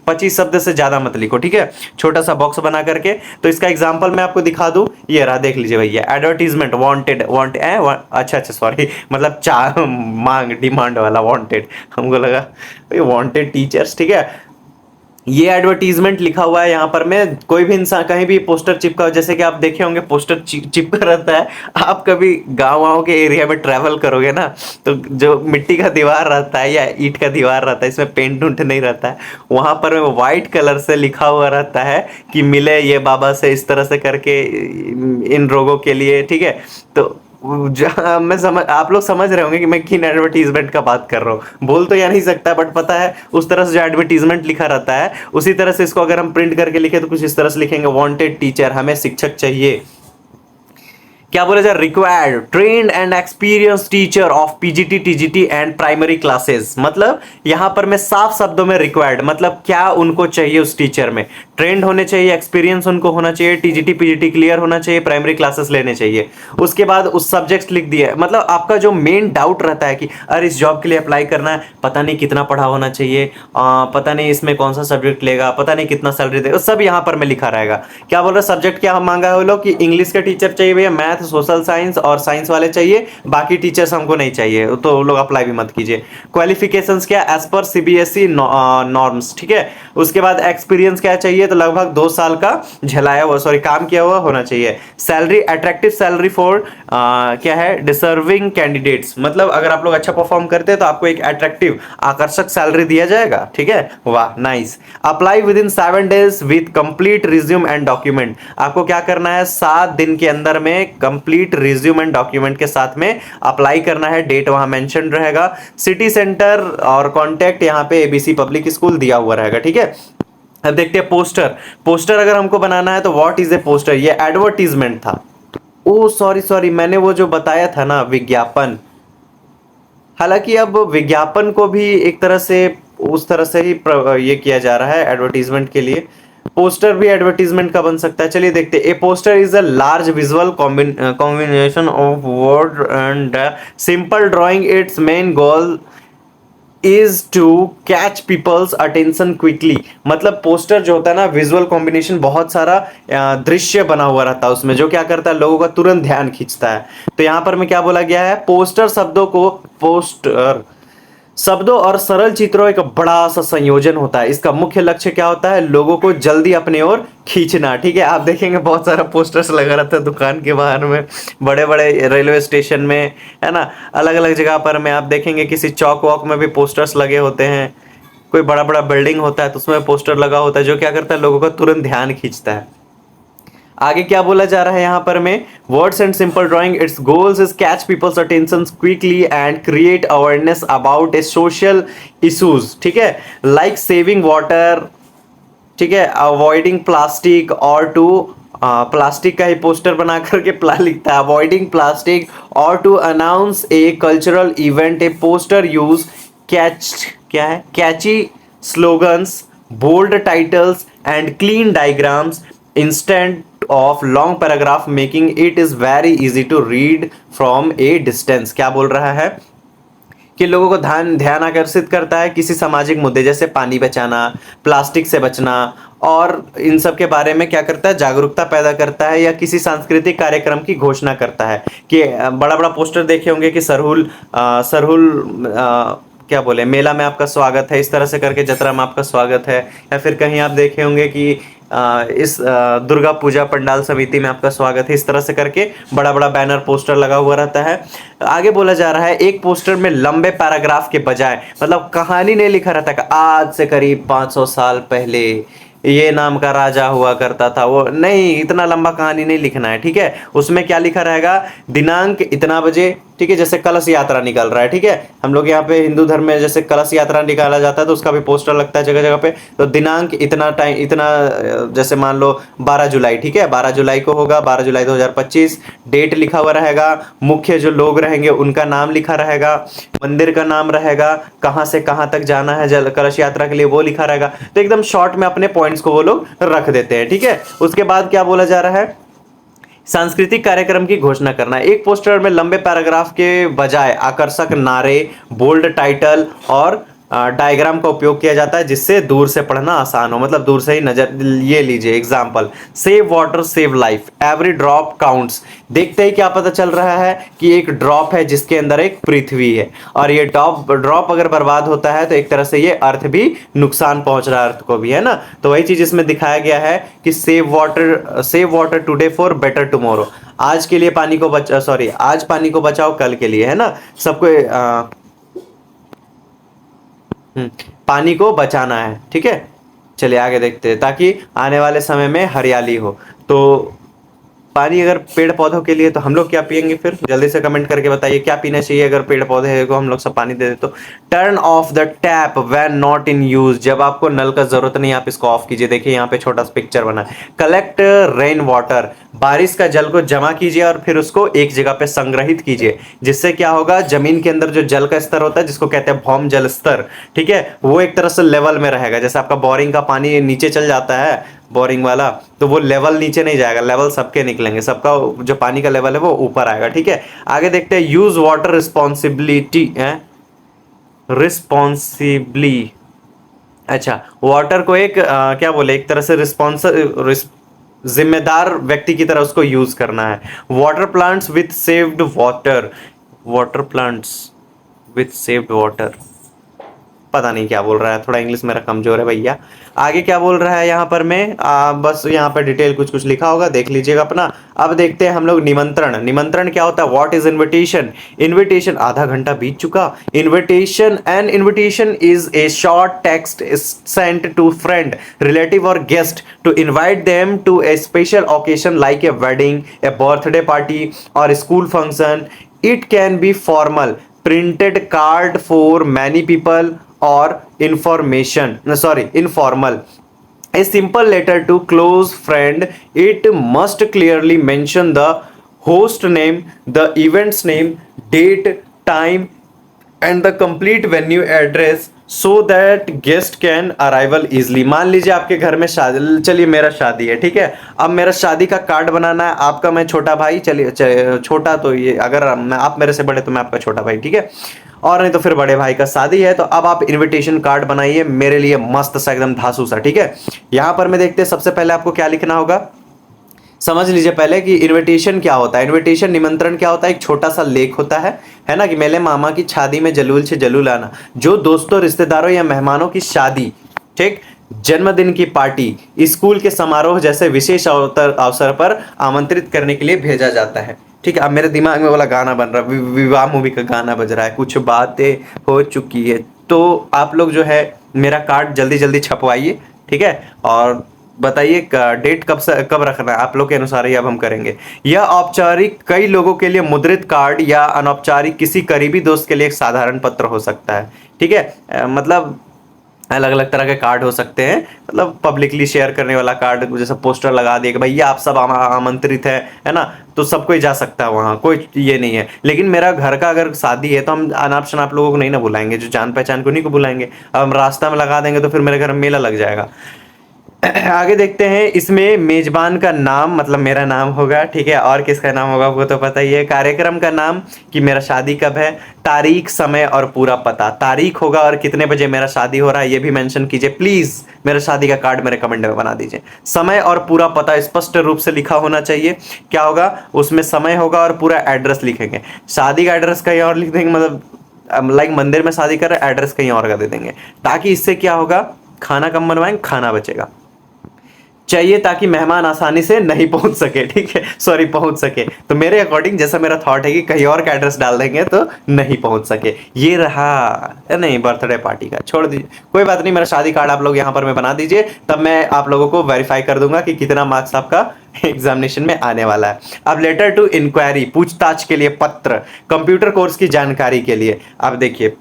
25 शब्द से ज्यादा मत लिखो, ठीक है, छोटा सा बॉक्स बना करके। तो इसका एग्जाम्पल मैं आपको दिखा दूं, ये रहा, देख लीजिए भैया, एडवर्टीजमेंट वांटेड, अच्छा सॉरी, मतलब मांग, डिमांड वाला वांटेड, हमको लगा वांटेड टीचर्स, ठीक है। ये एडवर्टीजमेंट लिखा हुआ है यहाँ पर। मैं कोई भी इंसान कहीं भी पोस्टर चिपका, जैसे कि आप देखे होंगे पोस्टर चिपका रहता है। आप कभी गाँव के एरिया में ट्रैवल करोगे ना, तो जो मिट्टी का दीवार रहता है या ईंट का दीवार रहता है, इसमें पेंट उंट नहीं रहता है, वहां पर व्हाइट कलर से लिखा हुआ रहता है कि मिले ये बाबा से इस तरह से करके इन रोगों के लिए, ठीक है। तो आप लोग समझ रहे होंगे कि मैं किन एडवर्टीजमेंट का बात कर रहा हूँ। बोल तो या नहीं सकता, बट पता है उस तरह से जो एडवर्टीजमेंट लिखा रहता है उसी तरह से इसको अगर हम प्रिंट करके लिखे तो कुछ इस तरह से लिखेंगे, वांटेड टीचर, हमें शिक्षक चाहिए। क्या बोला जाए, required trained and experience teacher of PGT TGT and primary classes. मतलब यहां पर मैं साफ शब्दों में रिक्वायर्ड मतलब क्या उनको चाहिए उस टीचर में, ट्रेंड होने चाहिए, एक्सपीरियंस उनको होना चाहिए, टीजीटी पीजीटी क्लियर होना चाहिए, प्राइमरी क्लासेस लेने चाहिए। उसके बाद उस सब्जेक्ट लिख दिया, मतलब आपका जो मेन डाउट रहता है कि अरे इस जॉब के लिए अप्लाई करना है, पता नहीं कितना पढ़ा होना चाहिए, पता नहीं इसमें कौन सा सब्जेक्ट लेगा, पता नहीं कितना सैलरी देगा, सब यहाँ पर में लिखा रहेगा। क्या बोल रहे, सब्जेक्ट क्या मांगा है वो लोग कि इंग्लिश का टीचर चाहिए भैया, मैथ, सोशल साइंस और साइंस वाले चाहिए, बाकी टीचर्स हमको नहीं चाहिए, तो वो लोग अप्लाई भी मत कीजिए। क्वालिफिकेशंस क्या, एज पर सीबीएसई नॉर्म्स, ठीक है। उसके बाद एक्सपीरियंस क्या चाहिए, तो लगभग 2 साल का झेलाया हुआ काम किया हुआ होना चाहिए। सैलरी, अट्रैक्टिव सैलरी फॉर क्या है, डिसर्विंग कैंडिडेट्स, मतलब अगर आप लोग अच्छा परफॉर्म करते हैं तो आपको एक अट्रैक्टिव आकर्षक सैलरी दिया जाएगा, ठीक है, वाह nice. Apply with in 7 days with complete resume and document. आपको क्या करना है, 7 दिन के अंदर में कंप्लीट रिज्यूम एंड डॉक्यूमेंट के साथ में अप्लाई करना है। डेट वहां मेंशन रहेगा, सिटी सेंटर और कॉन्टैक्ट यहाँ पे एबीसी पब्लिक स्कूल दिया हुआ रहेगा, ठीक है। अब देखते हैं पोस्टर अगर हमको बनाना है तो व्हाट इज ए पोस्टर, ये एडवर्टीजमेंट था। ओ सॉरी, मैंने वो जो बताया था ना विज्ञापन, हालांकि अब विज्ञापन को भी एक तरह से उस तरह से ही ये किया जा रहा है एडवर्टीजमेंट के लिए। पोस्टर भी एडवर्टीजमेंट का बन सकता है। चलिए देखते हैं। A poster is a large visual combination of word and simple drawing. Its main goal is to catch people's attention quickly. मतलब पोस्टर जो होता है ना, विजुअल कॉम्बिनेशन, बहुत सारा दृश्य बना हुआ रहता है उसमें, जो क्या करता है, लोगों का तुरंत ध्यान खींचता है। तो यहां पर में क्या बोला गया है, पोस्टर शब्दों और सरल चित्रों का बड़ा सा संयोजन होता है। इसका मुख्य लक्ष्य क्या होता है, लोगों को जल्दी अपने ओर खींचना, ठीक है। आप देखेंगे बहुत सारा पोस्टर्स लगा रहता है दुकान के बाहर में, बड़े बड़े रेलवे स्टेशन में, है ना, अलग अलग जगह पर में आप देखेंगे, किसी चौक वॉक में भी पोस्टर्स लगे होते हैं, कोई बड़ा बड़ा बिल्डिंग होता है तो उसमें पोस्टर लगा होता है, जो क्या करता है, लोगों का तुरंत ध्यान खींचता है। आगे क्या बोला जा रहा है यहाँ पर में, words and simple drawing, its goals is catch people's attention quickly and create awareness about a social issues, ठीक है, लाइक सेविंग वाटर, ठीक है, अवॉइडिंग प्लास्टिक और टू प्लास्टिक का ही पोस्टर बना करके लिखता है अवॉइडिंग प्लास्टिक और to announce a cultural event a poster use catch क्या है catchy slogans bold titles and clean diagrams instant of long paragraph making it is very easy to read from a distance. क्या बोल रहा है कि लोगों को ध्यान ध्यान आकर्षित करता है किसी सामाजिक मुद्दे जैसे पानी बचाना, प्लास्टिक से बचना और इन सब के बारे में क्या करता है, जागरूकता पैदा करता है या किसी सांस्कृतिक कार्यक्रम की घोषणा करता है। कि बड़ा बड़ा पोस्टर देखे होंगे कि सरहुल क्या बोले मेला में आपका स्वागत है, इस तरह से करके जतरा में आपका स्वागत है। या फिर कहीं आप देखे होंगे कि इस दुर्गा पूजा पंडाल समिति में आपका स्वागत है, इस तरह से करके बड़ा बड़ा बैनर पोस्टर लगा हुआ रहता है। आगे बोला जा रहा है एक पोस्टर में लंबे पैराग्राफ के बजाय, मतलब कहानी नहीं लिखा रहता कि आज से करीब 500 साल पहले ये नाम का राजा हुआ करता था, वो नहीं, इतना लंबा कहानी नहीं लिखना है। ठीक है, उसमें क्या लिखा रहेगा, दिनांक इतना बजे। ठीक है, जैसे कलश यात्रा निकल रहा है, ठीक है, हम लोग यहाँ पे हिंदू धर्म में जैसे कलश यात्रा निकाला जाता है तो उसका भी पोस्टर लगता है जगह जगह पे। तो दिनांक इतना टाइम इतना, जैसे मान लो 12 जुलाई, ठीक है, 12 जुलाई को होगा, 12 जुलाई 2025, डेट लिखा हुआ रहेगा, मुख्य जो लोग रहेंगे उनका नाम लिखा रहेगा, मंदिर का नाम रहेगा, कहाँ से कहाँ तक जाना है जल कलश यात्रा के लिए वो लिखा रहेगा। तो एकदम शॉर्ट में अपने पॉइंट्स को वो लोग रख देते हैं। ठीक है, उसके बाद क्या बोला जा रहा है, सांस्कृतिक कार्यक्रम की घोषणा करना है। एक पोस्टर में लंबे पैराग्राफ के बजाय आकर्षक नारे, बोल्ड टाइटल और डायग्राम का उपयोग किया जाता है जिससे दूर से पढ़ना आसान हो, मतलब दूर से ही नजर। ये लीजिए example, save water save life, every drop counts. देखते ही क्या पता चल रहा है कि एक ड्रॉप है जिसके अंदर एक पृथ्वी है, और ये ड्रॉप अगर बर्बाद होता है तो एक तरह से ये अर्थ भी नुकसान पहुंच रहा है, अर्थ को भी, है ना। तो वही चीज इसमें दिखाया गया है कि save water today for better tomorrow. आज के लिए पानी को आज पानी को बचाओ कल के लिए, है ना। सबको पानी को बचाना है। ठीक है, चलिए आगे देखते हैं ताकि आने वाले समय में हरियाली हो। तो पानी अगर पेड़ पौधों के लिए, तो हम लोग क्या पियेंगे फिर, जल्दी से कमेंट करके बताइए क्या पीना चाहिए अगर पेड़ पौधे को हम लोग सब पानी दे दे तो। Turn off the tap when not in use, जब आपको नल का जरूरत नहीं आप इसको ऑफ कीजिए। देखिए यहाँ पे छोटा सा पिक्चर बना है। कलेक्ट रेन वाटर, बारिश का जल को जमा कीजिए और फिर उसको एक जगह पे संग्रहित कीजिए, जिससे क्या होगा, जमीन के अंदर जो जल का स्तर होता है जिसको कहते हैं भौम जल स्तर, ठीक है, वो एक तरह से लेवल में रहेगा। जैसे आपका बोरिंग का पानी नीचे चल जाता है, बोरिंग वाला, तो वो लेवल नीचे नहीं जाएगा, लेवल सबके निकलेंगे, सबका जो पानी का लेवल है वो ऊपर आएगा। ठीक है, आगे देखते हैं, यूज वाटर रिस्पॉन्सिबिलिटी है, रिस्पॉन्सिबली। अच्छा, वाटर को एक क्या बोले, एक तरह से जिम्मेदार व्यक्ति की तरह उसको यूज करना है। Water plants with saved water, water plants with saved water, पता नहीं क्या बोल रहा है, थोड़ा इंग्लिश मेरा कमजोर है भैया। आगे क्या बोल रहा है यहाँ पर मैं बस यहाँ पर डिटेल कुछ कुछ लिखा होगा, देख लीजिएगा अपना। अब देखते हैं हम लोग निमंत्रण। निमंत्रण क्या होता है, व्हाट इज इनविटेशन। इनविटेशन, आधा घंटा बीत चुका। Invitation is a short text sent to friend, relative और guest to invite them to a special occasion like a wedding, a birthday party और school function. It can be formal, printed card for many people, or informal, a simple letter to close friend. It must clearly mention the host name, the event's name, date, time and the complete venue address so that guest can arrival easily। मान लीजिए आपके घर में शादी, चलिए मेरा शादी है, ठीक है, अब मेरा शादी का कार्ड बनाना है, आपका मैं छोटा भाई, चलिए छोटा तो ये, अगर मैं आप मेरे से बड़े तो मैं आपका छोटा भाई, ठीक है, और नहीं तो फिर बड़े भाई का शादी है, तो अब आप इनविटेशन कार्ड बनाइए मेरे लिए मस्त सा एकदम धांसू सा। ठीक है, यहां पर मैं देखते हैं सबसे पहले आपको क्या लिखना होगा, समझ लीजिए पहले कि इनविटेशन क्या होता है। इनविटेशन, निमंत्रण क्या होता है, एक छोटा सा लेख होता है ना, कि मेरे मामा की शादी में जलूल से जलूल आना, जो दोस्तों रिश्तेदारों या मेहमानों की शादी, ठीक, जन्मदिन की पार्टी, स्कूल के समारोह जैसे विशेष अवसर पर आमंत्रित करने के लिए भेजा जाता है। ठीक है, अब मेरे दिमाग में वाला गाना बन रहा है, विवाह मूवी का गाना बज रहा है, कुछ बातें हो चुकी है। तो आप लोग जो है मेरा कार्ड जल्दी जल्दी छपवाइए, ठीक है, और बताइए डेट कब रखना है, आप लोग के अनुसार ही अब हम करेंगे। यह औपचारिक कई लोगों के लिए मुद्रित कार्ड या अनौपचारिक किसी करीबी दोस्त के लिए एक साधारण पत्र हो सकता है। ठीक है, मतलब अलग अलग तरह के कार्ड हो सकते हैं, मतलब पब्लिकली शेयर करने वाला कार्ड, जैसे पोस्टर लगा दिया कि भैया आप सब आमंत्रित है ना, तो सब कोई जा सकता है वहाँ, कोई ये नहीं है। लेकिन मेरा घर का अगर शादी है तो हम अनाप शनाप लोगों को नहीं ना बुलाएंगे, जो जान पहचान को नहीं को बुलाएंगे। अब हम रास्ता में लगा देंगे तो फिर मेरे घर में मेला लग जाएगा। आगे देखते हैं, इसमें मेजबान का नाम मतलब मेरा नाम होगा, ठीक है, और किसका नाम होगा वो तो पता ही है। कार्यक्रम का नाम कि मेरा शादी कब है, तारीख समय और पूरा पता, तारीख होगा और कितने बजे मेरा शादी हो रहा है ये भी मेंशन कीजिए प्लीज। मेरा शादी का कार्ड मेरे कमेंट में बना दीजिए। समय और पूरा पता स्पष्ट रूप से लिखा होना चाहिए। क्या होगा उसमें, समय होगा और पूरा एड्रेस लिखेंगे। शादी का एड्रेस कहीं और लिख देंगे, मतलब लाइक मंदिर में शादी कर रहे हैं, एड्रेस कहीं और का दे देंगे, ताकि इससे क्या होगा, खाना कम बनवाएंगे, खाना बचेगा चाहिए, ताकि मेहमान आसानी से नहीं पहुंच सके, ठीक है, सॉरी पहुंच सके। तो मेरे अकॉर्डिंग जैसा मेरा थॉट है कि कहीं और का एड्रेस डाल देंगे तो नहीं पहुंच सके। ये रहा नहीं बर्थडे पार्टी का, छोड़ दीजिए, कोई बात नहीं। मेरा शादी कार्ड आप लोग यहाँ पर में बना दीजिए, तब मैं आप लोगों को वेरीफाई कर दूंगा कि कितना मार्क्स आपका एग्जामिनेशन में आने वाला है। अब लेटर टू इंक्वायरी, पूछताछ के लिए पत्र, कंप्यूटर कोर्स की जानकारी के लिए। अब देखिए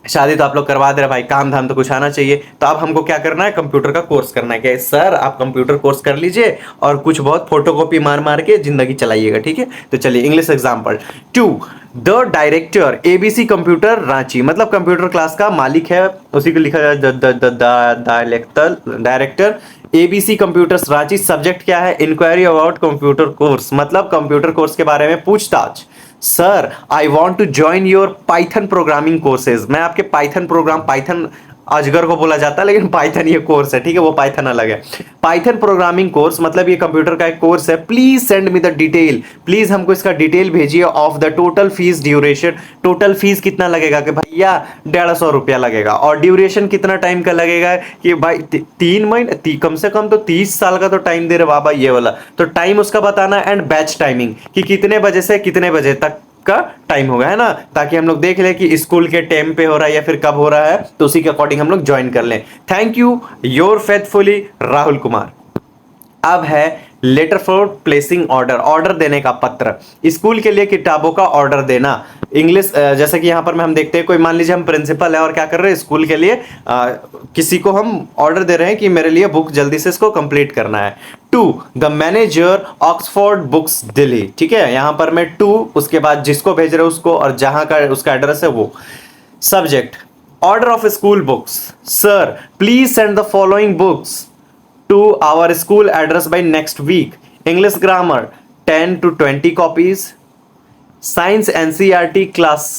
शादी तो आप लोग करवा दे रहे भाई, काम धाम तो कुछ आना चाहिए, तो अब हमको क्या करना है, कंप्यूटर का कोर्स करना है। क्या सर आप कंप्यूटर कोर्स कर लीजिए और कुछ बहुत फोटोकॉपी मार मार के जिंदगी चलाइएगा, ठीक है। तो चलिए English example. To the director ABC computer Ranchi, मतलब कंप्यूटर क्लास का मालिक है, उसी को लिखा जाए director ABC computers Ranchi. Subject क्या है, इंक्वायरी अबाउट कंप्यूटर कोर्स, मतलब कंप्यूटर कोर्स के बारे में पूछताछ। Sir I want to join your Python programming courses, मैं आपके पाइथन प्रोग्राम, पाइथन अजगर को बोला जाता है लेकिन पाइथन ये कोर्स है, ठीक है, वो पाइथन अलग है। पाइथन प्रोग्रामिंग कोर्स मतलब ये कंप्यूटर का एक कोर्स है। Please send me the detail, please हमको इसका डिटेल भेजिए of the total fees duration, total fees कितना लगेगा कि भैया 150 रुपया लगेगा, और ड्यूरेशन कितना टाइम का लगेगा कि भाई 3 महीने, कम से कम तो 30 साल का तो टाइम दे रहे बाबा ये वाला, तो टाइम उसका बताना, एंड बैच टाइमिंग कि कितने बजे से कितने बजे तक का टाइम होगा, है ना, ताकि हम लोग देख ले कि स्कूल के टाइम पे हो रहा है या फिर कब हो रहा है, तो उसी के अकॉर्डिंग हम लोग ज्वाइन कर लें। Thank you, your faithfully Rahul Kumar. अब है letter for placing order, order देने का पत्र, स्कूल के लिए किताबों का ऑर्डर देना। इंग्लिश जैसे कि यहां पर हम देखते हैं, कोई मान लीजिए हम प्रिंसिपल है और क्या कर रहे हैं, स्कूल के लिए किसी को हम ऑर्डर दे रहे हैं कि मेरे लिए बुक जल्दी से इसको कंप्लीट करना है। To the manager Oxford books Delhi, ठीक है, यहां पर मैं टू, उसके बाद जिसको भेज रहे हो उसको, और जहां का उसका एड्रेस है वो। Subject order of school books, sir please send the following books to our school address by next week. English grammar 10 to 20 copies, science NCERT class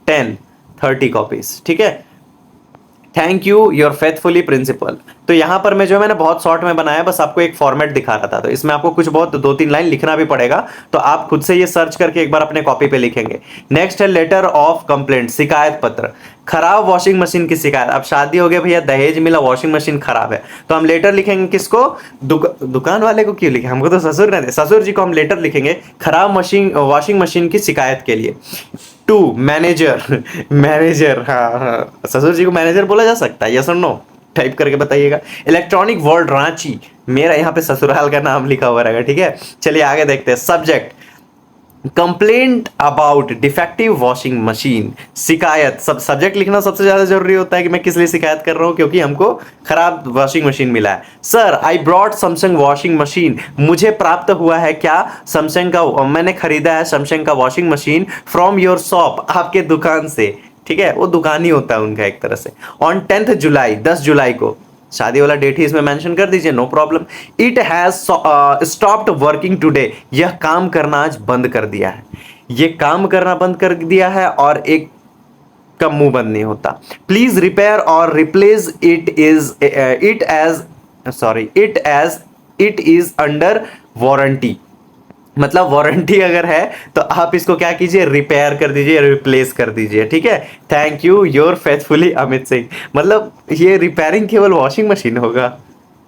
10 30 copies, ठीक है। Thank you your faithfully principal. तो यहां पर मैं जो मैंने बहुत short में बनाया, बस आपको एक फॉर्मेट दिखा रहा था, तो इसमें आपको कुछ बहुत 2-3 लाइन लिखना भी पड़ेगा, तो आप खुद से ये सर्च करके एक बार अपने कॉपी पे लिखेंगे। नेक्स्ट है लेटर ऑफ कंप्लेंट, शिकायत पत्र, खराब वॉशिंग मशीन की शिकायत। अब शादी हो गई भैया, दहेज मिला, वॉशिंग मशीन खराब है, तो हम लेटर लिखेंगे किसको, दुकान वाले को क्यों लिखे, हमको तो ससुर ने, ससुर जी को हम लेटर लिखेंगे खराब मशीन वॉशिंग मशीन की शिकायत के लिए। टू मैनेजर, मैनेजर, हाँ हाँ ससुर जी को मैनेजर बोला जा सकता है, यस और नो, टाइप करके बताइएगा। इलेक्ट्रॉनिक वर्ल्ड रांची, मेरा यहाँ पे ससुराल का नाम लिखा हुआ रहेगा, ठीक है। चलिए आगे देखते हैं। Subject complaint about defective washing machine, शिकायत, सब सब्जेक्ट लिखना सबसे ज्यादा जरूरी होता है कि मैं किस लिए शिकायत कर रहा हूं, क्योंकि हमको खराब वॉशिंग मशीन मिला है। Sir I brought Samsung washing machine, मुझे प्राप्त हुआ है क्या, सैमसंग का, मैंने खरीदा है सैमसंग का washing machine from your shop, आपके दुकान से, ठीक है, वो दुकान ही होता है उनका एक तरह से। ऑन 10th जुलाई, 10 जुलाई को, शादी वाला डेट ही इसमें मेंशन कर दीजिए, no problem. It has stopped working today, यह काम करना आज बंद कर दिया है, ये काम करना बंद कर दिया है, और एक का मुंह बंद नहीं होता। प्लीज रिपेयर और replace it is it is under warranty, मतलब वारंटी अगर है तो आप इसको क्या कीजिए, रिपेयर कर दीजिए, रिप्लेस कर दीजिए, ठीक है। Thank you your faithfully Amit Singh, मतलब ये रिपेयरिंग केवल वॉशिंग मशीन होगा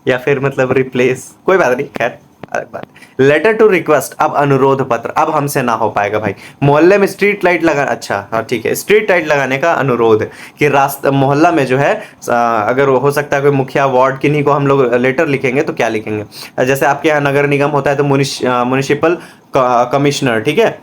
या फिर मतलब रिप्लेस, कोई बात नहीं, खैर अलग बात। लेटर टू रिक्वेस्ट, अब अनुरोध पत्र, अब हमसे ना हो पाएगा भाई। मोहल्ले में स्ट्रीट लाइट लगा, अच्छा हाँ ठीक है, स्ट्रीट लाइट लगाने का अनुरोध, कि रास्ता मोहल्ला में जो है अगर हो सकता है कोई मुखिया वार्ड किन्हीं को हम लोग लेटर लिखेंगे तो क्या लिखेंगे, जैसे आपके यहाँ नगर निगम होता है तो म्युनिसिपल कमिश्नर, ठीक है,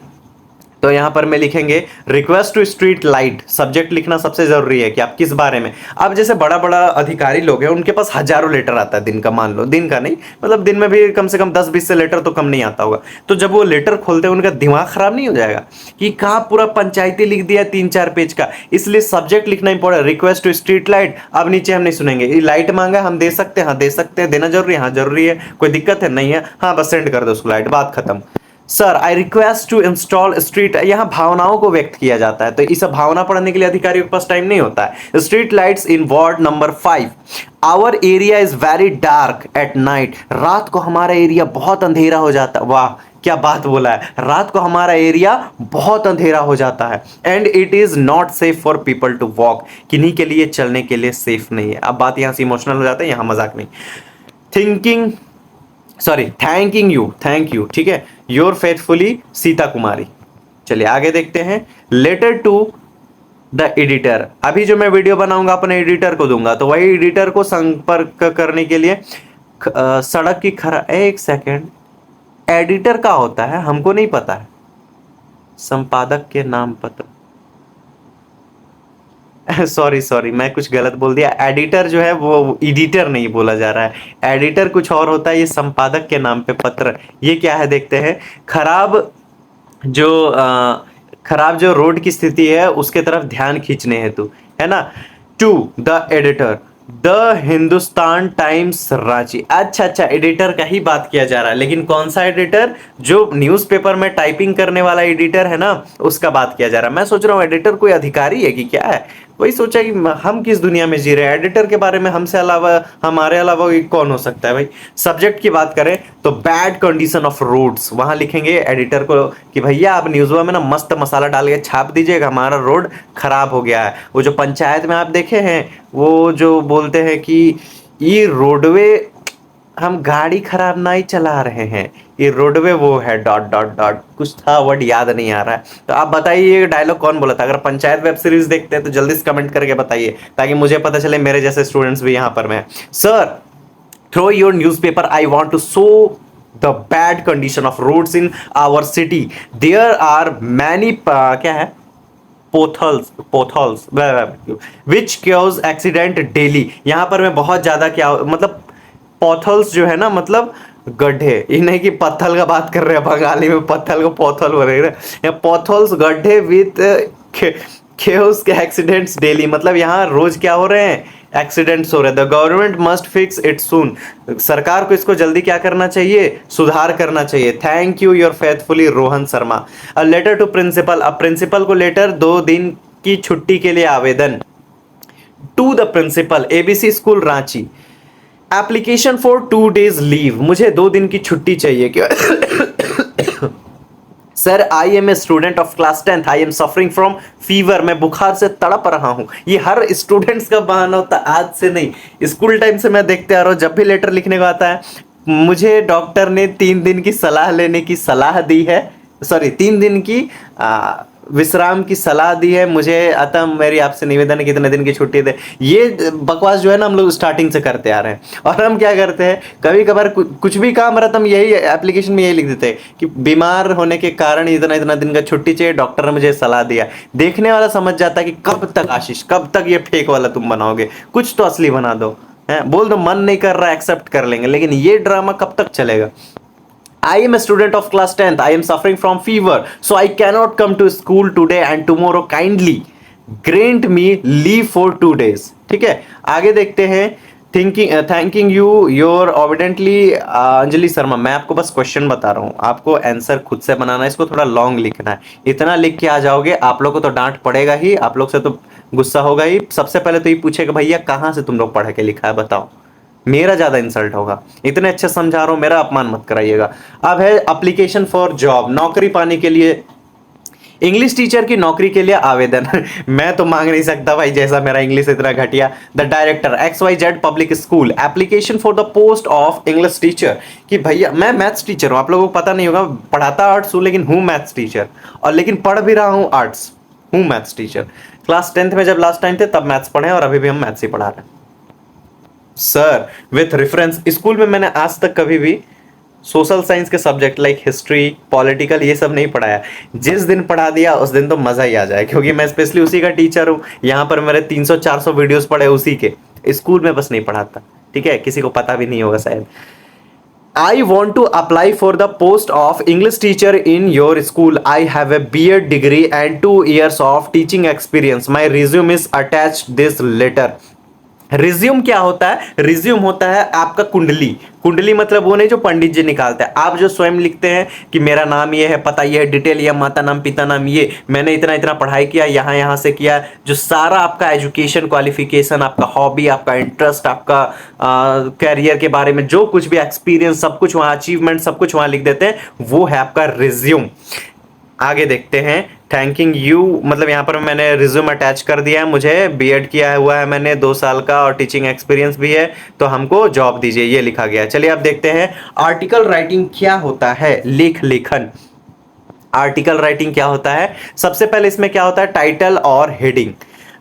तो यहां पर मैं लिखेंगे request to street light, subject लिखना सबसे जरूरी है कि आप किस बारे में। अब जैसे बड़ा बड़ा अधिकारी लोग हैं, उनके पास हजारों लेटर आता है दिन का, मान लो दिन का नहीं, मतलब दिन में भी कम से कम 10-20 से लेटर तो कम नहीं आता होगा। तो जब वो लेटर खोलते हैं उनका दिमाग खराब नहीं हो जाएगा कि कहाँ पूरा पंचायती लिख दिया 3-4 पेज का। इसलिए सब्जेक्ट लिखना important, request to street light. अब नीचे हम नहीं सुनेंगे, ये लाइट मांगा हम दे सकते हैं, हाँ दे सकते हैं, देना जरूरी है, हाँ जरूरी है, कोई दिक्कत है नहीं है, हाँ बस सेंड कर दो उसको लाइट, बात खत्म। Sir I request to install street, यहां भावनाओं को व्यक्त किया जाता है, तो इस भावना पढ़ने के लिए अधिकारियों के पास टाइम नहीं होता है। Street lights in ward number 5, our area is very dark at night, रात को हमारा एरिया बहुत अंधेरा हो जाता है। वाह क्या बात बोला है, रात को हमारा एरिया बहुत अंधेरा हो जाता है। And it is not safe for people to walk, किन्हीं के लिए चलने के लिए सेफ नहीं है। अब बात यहां से इमोशनल हो जाता है, यहां मजाक नहीं। थिंकिंग थैंक यू, ठीक है, योर फेथफुली सीता कुमारी। चलिए आगे देखते हैं। लेटर टू द एडिटर, अभी जो मैं वीडियो बनाऊंगा अपने एडिटर को दूंगा, तो वही एडिटर को संपर्क करने के लिए सड़क की खरा, एक सेकेंड, एडिटर का होता है हमको नहीं पता है, संपादक के नाम पत्र सॉरी मैं कुछ गलत बोल दिया। एडिटर जो है वो एडिटर नहीं बोला जा रहा है, एडिटर कुछ और होता है, ये संपादक के नाम पे पत्र। ये क्या है देखते हैं। जो खराब जो रोड की स्थिति है उसके तरफ ध्यान खींचने हेतु, है ना। To the editor, the Hindustan Times Ranchi. अच्छा एडिटर का ही बात किया जा रहा है, लेकिन कौन सा एडिटर, जो न्यूज़पेपर में टाइपिंग करने वाला एडिटर है ना, उसका बात किया जा रहा है। मैं सोच रहा हूँ एडिटर कोई अधिकारी है कि क्या है, वही सोचा कि हम किस दुनिया में जी रहे हैं, एडिटर के बारे में हमसे अलावा, हमारे अलावा कौन हो सकता है भाई। सब्जेक्ट की बात करें तो बैड कंडीशन ऑफ रोड्स, वहां लिखेंगे एडिटर को कि भैया आप न्यूज़ में ना मस्त मसाला डाल के छाप दीजिएगा, हमारा रोड खराब हो गया है। वो जो पंचायत में आप देखे हैं, वो जो बोलते हैं कि ये रोडवे हम गाड़ी खराब नहीं चला रहे हैं, ये रोडवे वो है डॉट डॉट डॉट, कुछ था वर्ड याद नहीं आ रहा है। तो आप बताइए ये डायलॉग कौन बोला था। अगर पंचायत वेब सीरीज देखते हैं तो जल्दी से कमेंट करके बताइए, ताकि मुझे पता चले, मेरे जैसे स्टूडेंट्स भी यहाँ पर में। Sir throw your newspaper, I want to show the bad condition of roads in our city, there are many क्या है, potholes which cause accident daily. यहां पर मैं बहुत ज्यादा क्या मतलब, पॉथल्स जो है ना, मतलब गड्ढे, ये नहीं कि पत्थल का बात कर रहे हैं, बंगाली में पत्थल को पॉथल हो रहे हैं, पॉथल्स गड्ढे विथ केओस के एक्सीडेंट्स डेली, मतलब यहाँ रोज क्या हो रहे हैं, एक्सीडेंट्स हो रहे हैं। The government must fix it सून, सरकार को इसको जल्दी क्या करना चाहिए, सुधार करना चाहिए। Thank you your faithfully Rohan Sharma. A letter to principal, अब प्रिंसिपल को लेटर, 2 दिन की छुट्टी के लिए आवेदन। To the principal ABC school Ranchi, application for 2 days leave, मुझे 2 दिन की छुट्टी चाहिए। क्या sir I am a student of class 10th, I am suffering from fever, मैं बुखार से तड़प रहा हूं। ये हर स्टूडेंट्स का बहाना होता है, आज से नहीं, स्कूल टाइम से मैं देखते आ रहा हूं, जब भी लेटर लिखने को आता है, मुझे डॉक्टर ने 3 दिन की सलाह लेने की सलाह दी है, सॉरी 3 दिन की विश्राम की सलाह दी है मुझे, अतः मेरी आपसे निवेदन है कितने दिन की छुट्टी दे। ये बकवास जो है ना हम लोग स्टार्टिंग से करते आ रहे हैं। और हम क्या करते हैं, कभी कभार कुछ भी काम रहता, हम यही एप्लीकेशन में यही लिख देते हैं कि बीमार होने के कारण इतना इतना दिन का छुट्टी चाहिए, डॉक्टर ने मुझे सलाह दिया। देखने वाला समझ जाता है कि कब तक आशीष, कब तक ये फेक वाला तुम बनाओगे, कुछ तो असली बना दो। है बोल दो मन नहीं कर रहा, एक्सेप्ट कर लेंगे, लेकिन ये ड्रामा कब तक चलेगा। I am a student of class 10th. I am suffering from fever, so I cannot come to school today and tomorrow. Kindly grant me leave for 2 days. ठीक है, आगे देखते हैं। Thanking you your obediently Anjali Sharma. मैं आपको बस question बता रहा हूँ, आपको आंसर खुद से बनाना है, इसको थोड़ा लॉन्ग लिखना है। इतना लिख के आ जाओगे, आप लोग को तो डांट पड़ेगा ही, आप लोग से तो गुस्सा होगा ही। सबसे पहले तो ये पूछेगा भैया कहाँ से तुम लोग पढ़ के लिखा है बताओ, मेरा ज्यादा इंसल्ट होगा। इतने अच्छे समझा रहा हूं, मेरा अपमान मत कराइएगा। अब है एप्लीकेशन फॉर जॉब, नौकरी पाने के लिए, इंग्लिश टीचर की नौकरी के लिए आवेदन मैं तो मांग नहीं सकता भाई, जैसा मेरा इंग्लिश इतना घटिया। The director XYZ public school, application for the post of English teacher, कि भैया मैं मैथ्स टीचर हूं, आप लोगों को पता नहीं होगा, पढ़ाता आर्ट्स हूं लेकिन हूं मैथ्स टीचर, और लेकिन पढ़ भी रहा हूं आर्ट्स, हूं मैथ्स टीचर। क्लास 10th में जब लास्ट टाइम थे तब मैथ्स पढ़े, और अभी भी हम मैथ्स ही पढ़ा रहे हैं। सर विथ रेफरेंस, स्कूल में मैंने आज तक कभी भी सोशल साइंस के सब्जेक्ट लाइक हिस्ट्री, पॉलिटिकल, ये सब नहीं पढ़ाया। जिस दिन पढ़ा दिया उस दिन तो मजा ही आ जाए, क्योंकि मैं स्पेशली उसी का टीचर हूँ। यहाँ पर मेरे 300-400 वीडियोस पढ़े उसी के। स्कूल में बस नहीं पढ़ाता, ठीक है, किसी को पता भी नहीं होगा शायद। I want to apply for the post of English teacher in your school. I have a B.Ed degree and 2 years of teaching experience. My resume is attached this letter. Resume क्या होता है? रिज्यूम होता है आपका कुंडली। कुंडली मतलब वो नहीं जो पंडित जी निकालते हैं, आप जो स्वयं लिखते हैं कि मेरा नाम ये है, पता ये है, डिटेल ये, माता नाम, पिता नाम ये, मैंने इतना इतना पढ़ाई किया, यहाँ यहाँ से किया, जो सारा आपका एजुकेशन क्वालिफिकेशन, आपका हॉबी, आपका इंटरेस्ट, आपका कैरियर के बारे में जो कुछ भी एक्सपीरियंस, सब कुछ वहाँ, अचीवमेंट सब कुछ वहाँ लिख देते हैं, वो है आपका रिज्यूम। आगे देखते हैं। थैंकिंग यू मतलब यहाँ पर मैंने रिज्यूम अटैच कर दिया है, मुझे बीएड किया हुआ है मैंने 2 साल का और टीचिंग एक्सपीरियंस भी है, तो हमको जॉब दीजिए, ये लिखा गया है। चलिए अब देखते हैं आर्टिकल राइटिंग क्या होता है। लेख लेखन, आर्टिकल राइटिंग क्या होता है? सबसे पहले इसमें क्या होता है? टाइटल और heading.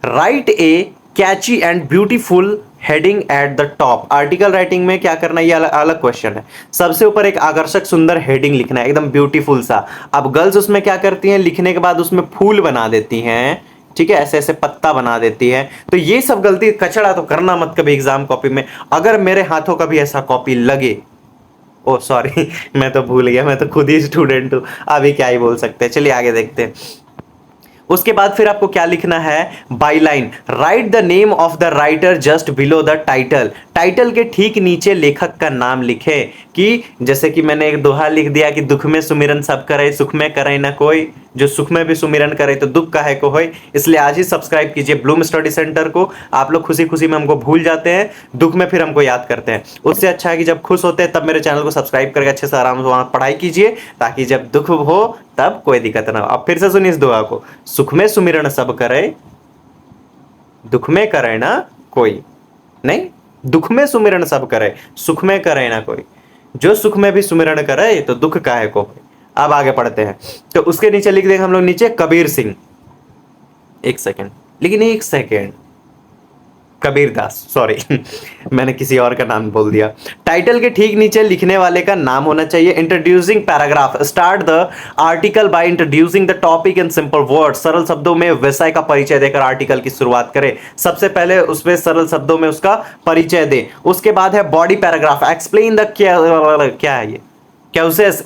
Right A Kainchi and beautiful heading at the top. Article writing में क्या करना, ये अलग अलग क्वेश्चन है। सबसे ऊपर एक आकर्षक सुंदर हेडिंग लिखना है, एकदम ब्यूटीफुल सा। अब गर्ल्स उसमें क्या करती हैं, लिखने के बाद उसमें फूल बना देती हैं, ठीक है, ऐसे ऐसे पत्ता बना देती है। तो ये सब गलती कचड़ा तो करना मत कभी एग्जाम कॉपी में। अगर मेरे हाथों का भी ऐसा कॉपी लगे, ओ सॉरी मैं तो भूल गया, मैं तो खुद ही स्टूडेंट हूं, अभी क्या ही बोल सकते हैं। चलिए आगे देखते हैं। उसके बाद फिर आपको क्या लिखना है? Byline. Right the name of the writer just below the title. Title के ठीक नीचे लेखक का नाम लिखे, कि जैसे कि मैंने एक दोहा लिख दिया कि दुख में सुमिरन सब करे, सुख में करे ना कोई, जो सुख में भी सुमिरन करे तो दुख काहे को होय। इसलिए आज ही सब्सक्राइब कीजिए ब्लूम स्टडी सेंटर को। आप लोग खुशी खुशी में हमको भूल जाते हैं, दुख में फिर हमको याद करते हैं। उससे अच्छा है कि जब खुश होते हैं तब मेरे चैनल को सब्सक्राइब करके अच्छे से आराम से वहां पढ़ाई कीजिए, ताकि जब दुख हो तब कोई दिक्कत ना हो। अब फिर से सुनिए इस दुआ को, सुख में सुमिरन सब करे, दुख में करे ना कोई, नहीं, दुख में सुमिरन सब करे, सुख में करे ना कोई, जो सुख में भी सुमिरन करे तो दुख काहे को होय। अब आगे पढ़ते हैं। तो उसके नीचे लिख देंगे हम लोग नीचे कबीर सिंह, एक सेकेंड, लेकिन एक सेकेंड, कबीर दास, सॉरी मैंने किसी और का नाम बोल दिया। टाइटल के ठीक नीचे लिखने वाले का नाम होना चाहिए। Introducing paragraph, start the article by introducing the topic in simple word. सरल शब्दों में विषय का परिचय देकर आर्टिकल की शुरुआत करें। सबसे पहले उसमें सरल शब्दों में उसका परिचय दे। उसके बाद है बॉडी पैराग्राफ, एक्सप्लेन द क्या है ये, causes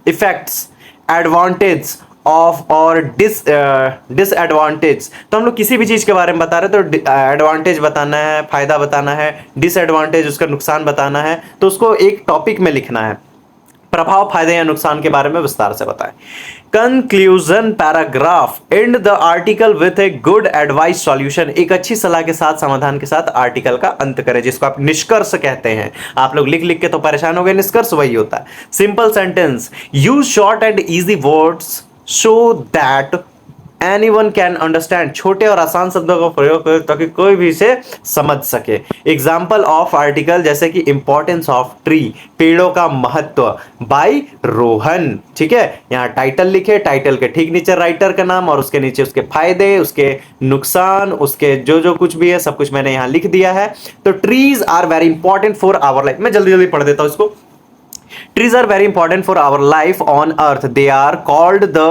इफेक्ट्स, एडवांटेज ऑफ और डिसएडवांटेज। तो हम लोग किसी भी चीज के बारे में बता रहे हैं तो एडवांटेज बताना है, फायदा बताना है, डिसएडवांटेज उसका नुकसान बताना है, तो उसको एक टॉपिक में लिखना है। प्रभाव, फायदे या नुकसान के बारे में विस्तार से बताएं। Conclusion paragraph, and the article with a good advice solution. एक अच्छी सलाह के साथ, समाधान के साथ आर्टिकल का अंत करें, जिसको आप निष्कर्ष कहते हैं। आप लोग लिख लिख के तो परेशान हो गए, निष्कर्ष वही होता है। Simple sentence, use short and easy words so that anyone can understand. छोटे और आसान शब्दों का प्रयोग करें ताकि कोई भी इसे समझ सके। एग्जाम्पल ऑफ आर्टिकल, जैसे कि इंपॉर्टेंस ऑफ ट्री, पेड़ों का महत्व, बाय रोहन, ठीक है। यहाँ टाइटल लिखे, टाइटल के ठीक नीचे राइटर का नाम और उसके नीचे उसके फायदे, उसके नुकसान, उसके जो जो कुछ भी है सब कुछ मैंने यहाँ लिख दिया है। तो trees are very important for our life. मैं जल्दी जल्दी पढ़ देता हूँ इसको। Trees are very important for our life on earth. They are called the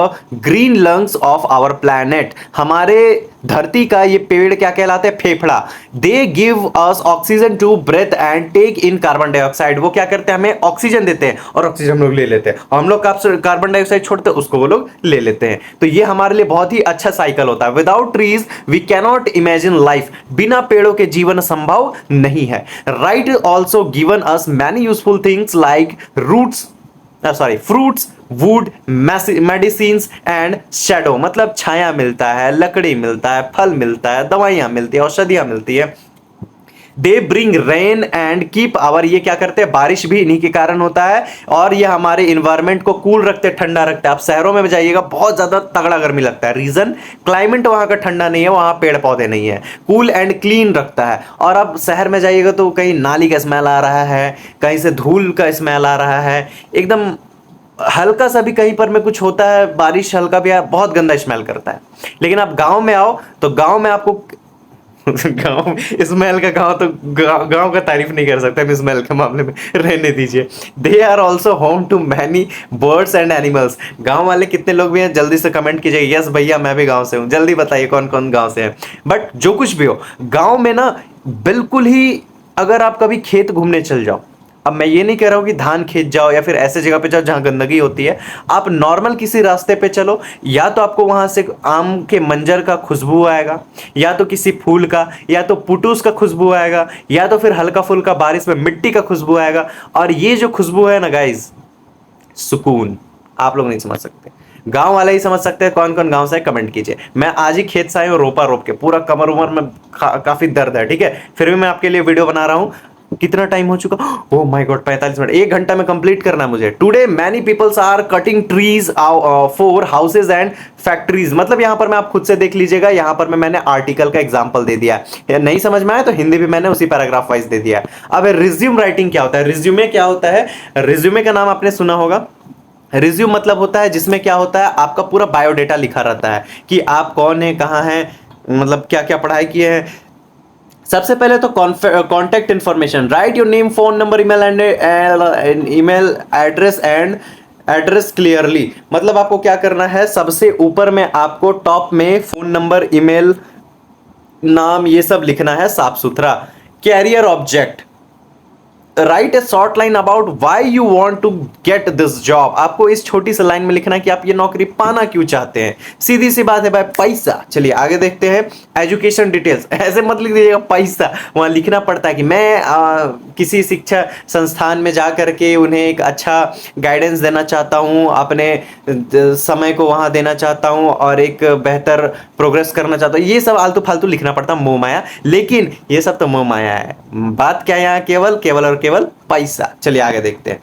green lungs of our planet. हमारे धरती का ये पेड़ क्या कहलाते हैं? फेफड़ा। They give us oxygen to breathe and take in carbon dioxide. वो क्या करते हैं? हमें ऑक्सीजन देते हैं और ऑक्सीजन हम लोग ले लेते हैं, और हम लोग कार्बन डाइऑक्साइड छोड़ते हैं, उसको वो लोग ले लेते हैं। तो ये हमारे लिए बहुत ही अच्छा साइकिल होता है। Without trees we cannot imagine life. बिना पेड़ों के जीवन संभव नहीं है। Right also given us many useful things like fruits, wood, medicines and shadow। मतलब छाया मिलता है, लकड़ी मिलता है, फल मिलता है, दवाइयां मिलती है, औषधियां मिलती है। They bring rain and keep our, ये क्या करते हैं? बारिश भी इन्हीं के कारण होता है, और ये हमारे इन्वायरमेंट को कूल रखते हैं, ठंडा रखते हैं। आप शहरों में जाइएगा बहुत ज्यादा तगड़ा गर्मी लगता है, रीजन क्लाइमेट वहां का ठंडा नहीं है, वहां पेड़ पौधे नहीं है। कूल एंड क्लीन रखता है। और अब शहर में जाइएगा तो कहीं नाली का स्मेल आ रहा है, कहीं से धूल का स्मेल आ रहा है, एकदम हल्का सा भी कहीं पर में कुछ होता है, बारिश हल्का भी बहुत गंदा स्मेल करता है। लेकिन आप गांव में आओ तो गांव में आपको गांव, इस्माइल का गांव तो गांव का तारीफ नहीं कर सकते हम इस्माइल के मामले में, रहने दीजिए। They are also home to many birds and animals. गांव वाले कितने लोग भी हैं जल्दी से कमेंट कीजिए, यस भैया मैं भी गांव से हूं, जल्दी बताइए कौन कौन गांव से है। बट जो कुछ भी हो, गांव में ना बिल्कुल ही, अगर आप कभी खेत घूमने चल जाओ, अब मैं ये नहीं कह रहा हूं कि धान खेत जाओ या फिर ऐसे जगह पे जाओ जहां गंदगी होती है, आप नॉर्मल किसी रास्ते पे चलो, या तो आपको वहां से आम के मंजर का खुशबू आएगा, या तो किसी फूल का, या तो पुटूस का खुशबू आएगा, या तो फिर हल्का फुल्का बारिश में मिट्टी का खुशबू आएगा। और ये जो खुशबू है ना गाइज, सुकून, आप लोग नहीं समझ सकते, गांव वाले ही समझ सकते हैं। कौन कौन गांव से है कमेंट कीजिए। मैं आज ही खेत से आया हूं, रोपा रोप के, पूरा कमर उमर में काफी दर्द है, ठीक है, फिर भी मैं आपके लिए वीडियो बना रहा हूं। कितना टाइम हो चुका, ओह माय गॉड 45 मिनट, 1 घंटा में कंप्लीट करना है मुझे। Today many peoples are cutting trees for houses and factories. मतलब यहां पर मैं, आप खुद से देख लीजिएगा, यहां पर मैंने आर्टिकल का एग्जांपल दे दिया है, नहीं समझ में आया तो हिंदी भी मैंने उसी पैराग्राफ वाइज दे दिया है। अब रिज्यूम राइटिंग क्या होता है, रिज्यूमे क्या होता है, रिज्यूमे का नाम आपने सुना होगा। रिज्यूम मतलब होता है जिसमें क्या होता है, आपका पूरा बायोडेटा लिखा रहता है कि आप कौन है, कहाँ हैं, मतलब क्या क्या पढ़ाई किए हैं। सबसे पहले तो contact information, right your name, phone number, email address and address clearly. मतलब आपको क्या करना है, सबसे ऊपर में आपको टॉप में फोन नंबर, ईमेल, नाम, ये सब लिखना है साफ सुथरा। Career objective, write a short line about why you want to get this job. आपको इस छोटी सी लाइन में लिखना है कि आप ये नौकरी पाना क्यों चाहते हैं। सीधी सी बात है भाई, पैसा। चलिए आगे देखते हैं। एजुकेशन डिटेल्स, ऐसे मत लिख दीजिएगा पैसा, वहां लिखना पड़ता है कि मैं किसी शिक्षा संस्थान में जा करके उन्हें एक अच्छा गाइडेंस देना चाहता हूं, अपने समय को वहां देना चाहता हूं और एक बेहतर प्रोग्रेस करना चाहता हूं। ये सब आलतू फालतू लिखना पड़ता है, मोह माया। लेकिन ये सब तो मोह माया है, बात क्या है यहाँ, केवल केवल और केवल पैसा। चलिए आगे देखते हैं।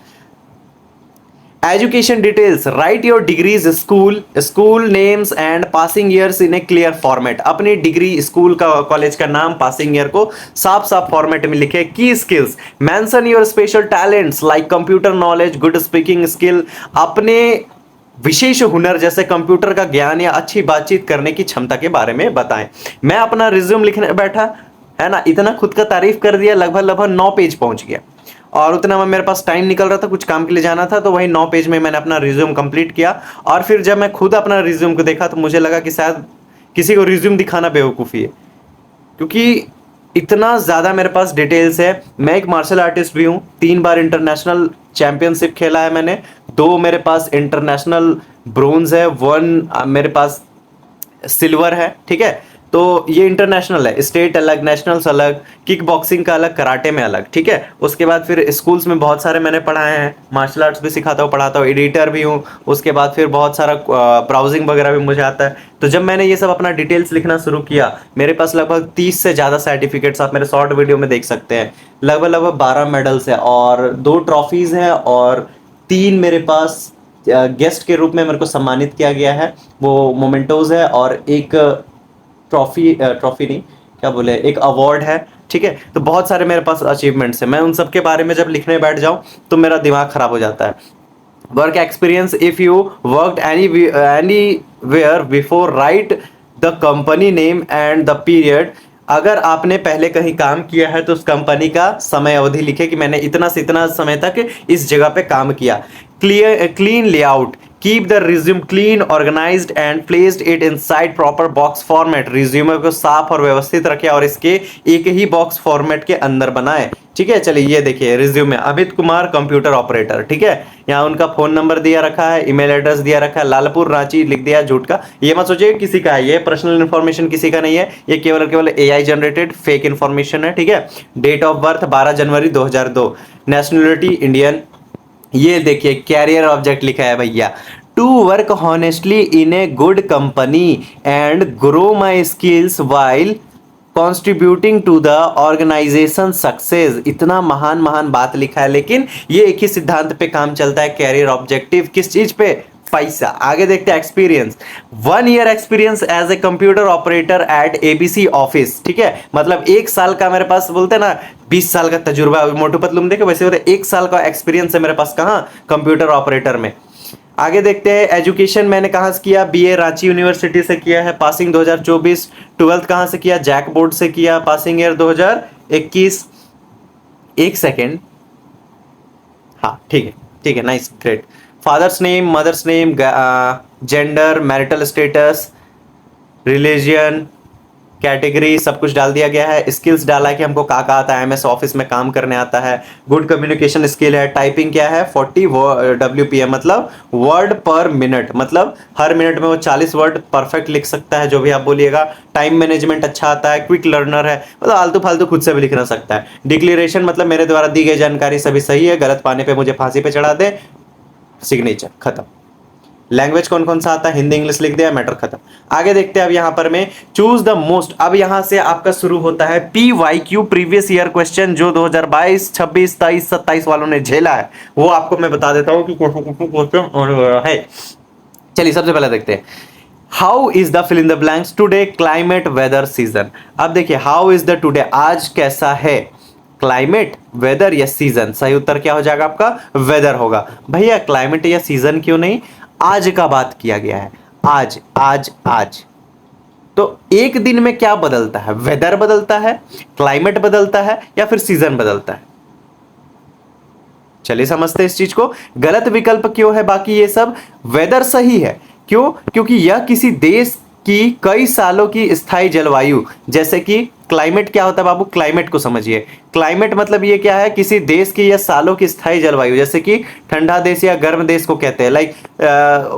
Education details, right your degrees, school names and passing years in A clear format. अपनी डिग्री, स्कूल का, कॉलेज का नाम, पासिंग ईयर को साफ साफ फॉर्मेट में लिखे। की skills, mention your special talents like computer knowledge, good speaking skill. अपने विशेष हुनर जैसे कंप्यूटर का ज्ञान या अच्छी बातचीत करने की क्षमता के बारे में बताएं। मैं अपना रिज्यूम लिखने बैठा है ना, इतना खुद का तारीफ कर दिया, लगभग लगभग 9 पेज पहुंच गया। और उतना में मेरे पास टाइम निकल रहा था, कुछ काम के लिए जाना था, तो वही 9 पेज में मैंने अपना रिज्यूम कंप्लीट किया। और फिर जब मैं खुद अपना रिज्यूम को देखा तो मुझे लगा कि शायद किसी को रिज्यूम दिखाना बेवकूफ़ी है, क्योंकि इतना ज़्यादा मेरे पास डिटेल्स है। मैं एक मार्शल आर्टिस्ट भी हूँ, 3 बार इंटरनेशनल चैंपियनशिप खेला है मैंने, 2 मेरे पास इंटरनेशनल ब्रोंज है, 1 मेरे पास सिल्वर है, ठीक है। तो ये इंटरनेशनल है, स्टेट अलग, नेशनल्स अलग, किक बॉक्सिंग का अलग, कराटे में अलग, ठीक है। उसके बाद फिर स्कूल्स में बहुत सारे मैंने पढ़ाए हैं, मार्शल आर्ट्स भी सिखाता हूँ, पढ़ाता हूँ, एडिटर भी हूँ। उसके बाद फिर बहुत सारा ब्राउजिंग वगैरह भी मुझे आता है। तो जब मैंने ये सब अपना डिटेल्स लिखना शुरू किया, मेरे पास लगभग 30 से ज़्यादा सर्टिफिकेट्स, आप मेरे शॉर्ट वीडियो में देख सकते हैं, लगभग लगभग 12 मेडल्स हैं और 2 ट्रॉफीज़ हैं और 3 मेरे पास गेस्ट के रूप में मेरे को सम्मानित किया गया है, वो मोमेंटोज है, और एक ट्रॉफी नहीं, क्या बोले, एक अवार्ड है, ठीक है। तो बहुत सारे मेरे पास अचीवमेंट्स हैं। मैं उन सब के बारे में जब लिखने बैठ जाऊं तो मेरा दिमाग खराब हो जाता है। Work experience, if you worked anywhere before, right the company name and the period. अगर आपने पहले कहीं काम किया है तो उस कंपनी का समय अवधि लिखे कि मैंने इतना से इतना समय तक इस जगह पे काम किया। Clean layout, keep the resume clean, organised and placed it inside proper box format. Resume को साफ और व्यवस्थित रखें और इसके एक ही बॉक्स फॉर्मेट के अंदर बनाएं, ठीक है। चलिए ये देखिए resume, Amit Kumar computer operator, ठीक है। यहाँ उनका फोन नंबर दिया रखा है, ईमेल एड्रेस दिया रखा है, लालपुर रांची लिख दिया झूठ का। ये मत सोचिए किसी का है, ये पर्सनल इन्फॉर्मेशन किसी का नहीं है, ये केवल केवल एआई जनरेटेड फेक इन्फॉर्मेशन है, ठीक है। Date of birth 12 January 2002, nationality Indian. ये देखिए कैरियर ऑब्जेक्ट लिखा है भैया, to work honestly in a good company and grow my skills while contributing to the organisation success. इतना महान महान बात लिखा है, लेकिन ये एक ही सिद्धांत पे काम चलता है। कैरियर ऑब्जेक्टिव किस चीज पे, पैसा। आगे देखते हैं experience, 1 year experience as a computer operator at ABC office, ठीक है। मतलब 1 साल का मेरे पास, बोलते हैं ना 20 साल का तजुर्बा, मोटू पतलू में देखे वैसे होते, 1 साल का एक्सपीरियंस है मेरे पास, कहाँ, कंप्यूटर ऑपरेटर में। आगे देखते हैं, एजुकेशन मैंने कहाँ से किया, बीए रांची यूनिवर्सिटी से किया है, पासिंग 2024। ट्वेल्थ कहाँ से किया, जैक बोर्ड से किया, पासिंग ईयर 2021। एक सेकेंड, हाँ ठीक है, nice, great. Father's name, mother's name, gender, marital status, religion, category, सब कुछ डाल दिया गया है। स्किल्स डाला है कि हमको का आता है, एमएस ऑफिस में काम करने आता है, गुड कम्युनिकेशन स्किल है। टाइपिंग क्या है, 40 WPM मतलब वर्ड पर मिनट, मतलब हर मिनट में वो 40 वर्ड परफेक्ट लिख सकता है, जो भी आप बोलिएगा। टाइम मैनेजमेंट अच्छा आता है, क्विक लर्नर है, मतलब आलतू फालतू खुद से भी लिखना सकता है। डिक्लेरेशन मतलब मेरे द्वारा दी गई जानकारी सभी सही है, गलत पाने पे मुझे फांसी पे चढ़ा दे, सिग्नेचर, खत्म। लैंग्वेज कौन कौन सा आता है, हिंदी इंग्लिश लिख दिया, मैटर खत्म। आगे देखते हैं अब यहाँ पर मैं, चूज द मोस्ट। अब यहाँ से आपका शुरू होता है PYQ, प्रीवियस ईयर क्वेश्चन, जो 2022, 26, 23, 27 वालों ने झेला है, वो आपको मैं बता देता हूँ कि क्वेश्चन है। चलिए सबसे पहले देखते हैं, how is the fill in the blanks today, climate, weather, season. अब देखिए, हाउ इज द टुडे, आज कैसा है, क्लाइमेट, वेदर या सीजन। सही उत्तर क्या हो जाएगा आपका, वेदर होगा। भैया क्लाइमेट या सीजन क्यों नहीं, आज का बात किया गया है, आज आज आज। तो एक दिन में क्या बदलता है, वेदर बदलता है, क्लाइमेट बदलता है, या फिर सीजन बदलता है। चलिए समझते हैं इस चीज को। गलत विकल्प क्यों है बाकी ये सब, वेदर सही है, क्यों, क्योंकि यह किसी देश की कई सालों की स्थायी जलवायु, जैसे कि क्लाइमेट क्या होता है बाबू, क्लाइमेट को समझिए। क्लाइमेट मतलब ये क्या है, किसी देश की या सालों की स्थायी जलवायु, जैसे कि ठंडा देश या गर्म देश को कहते हैं। लाइक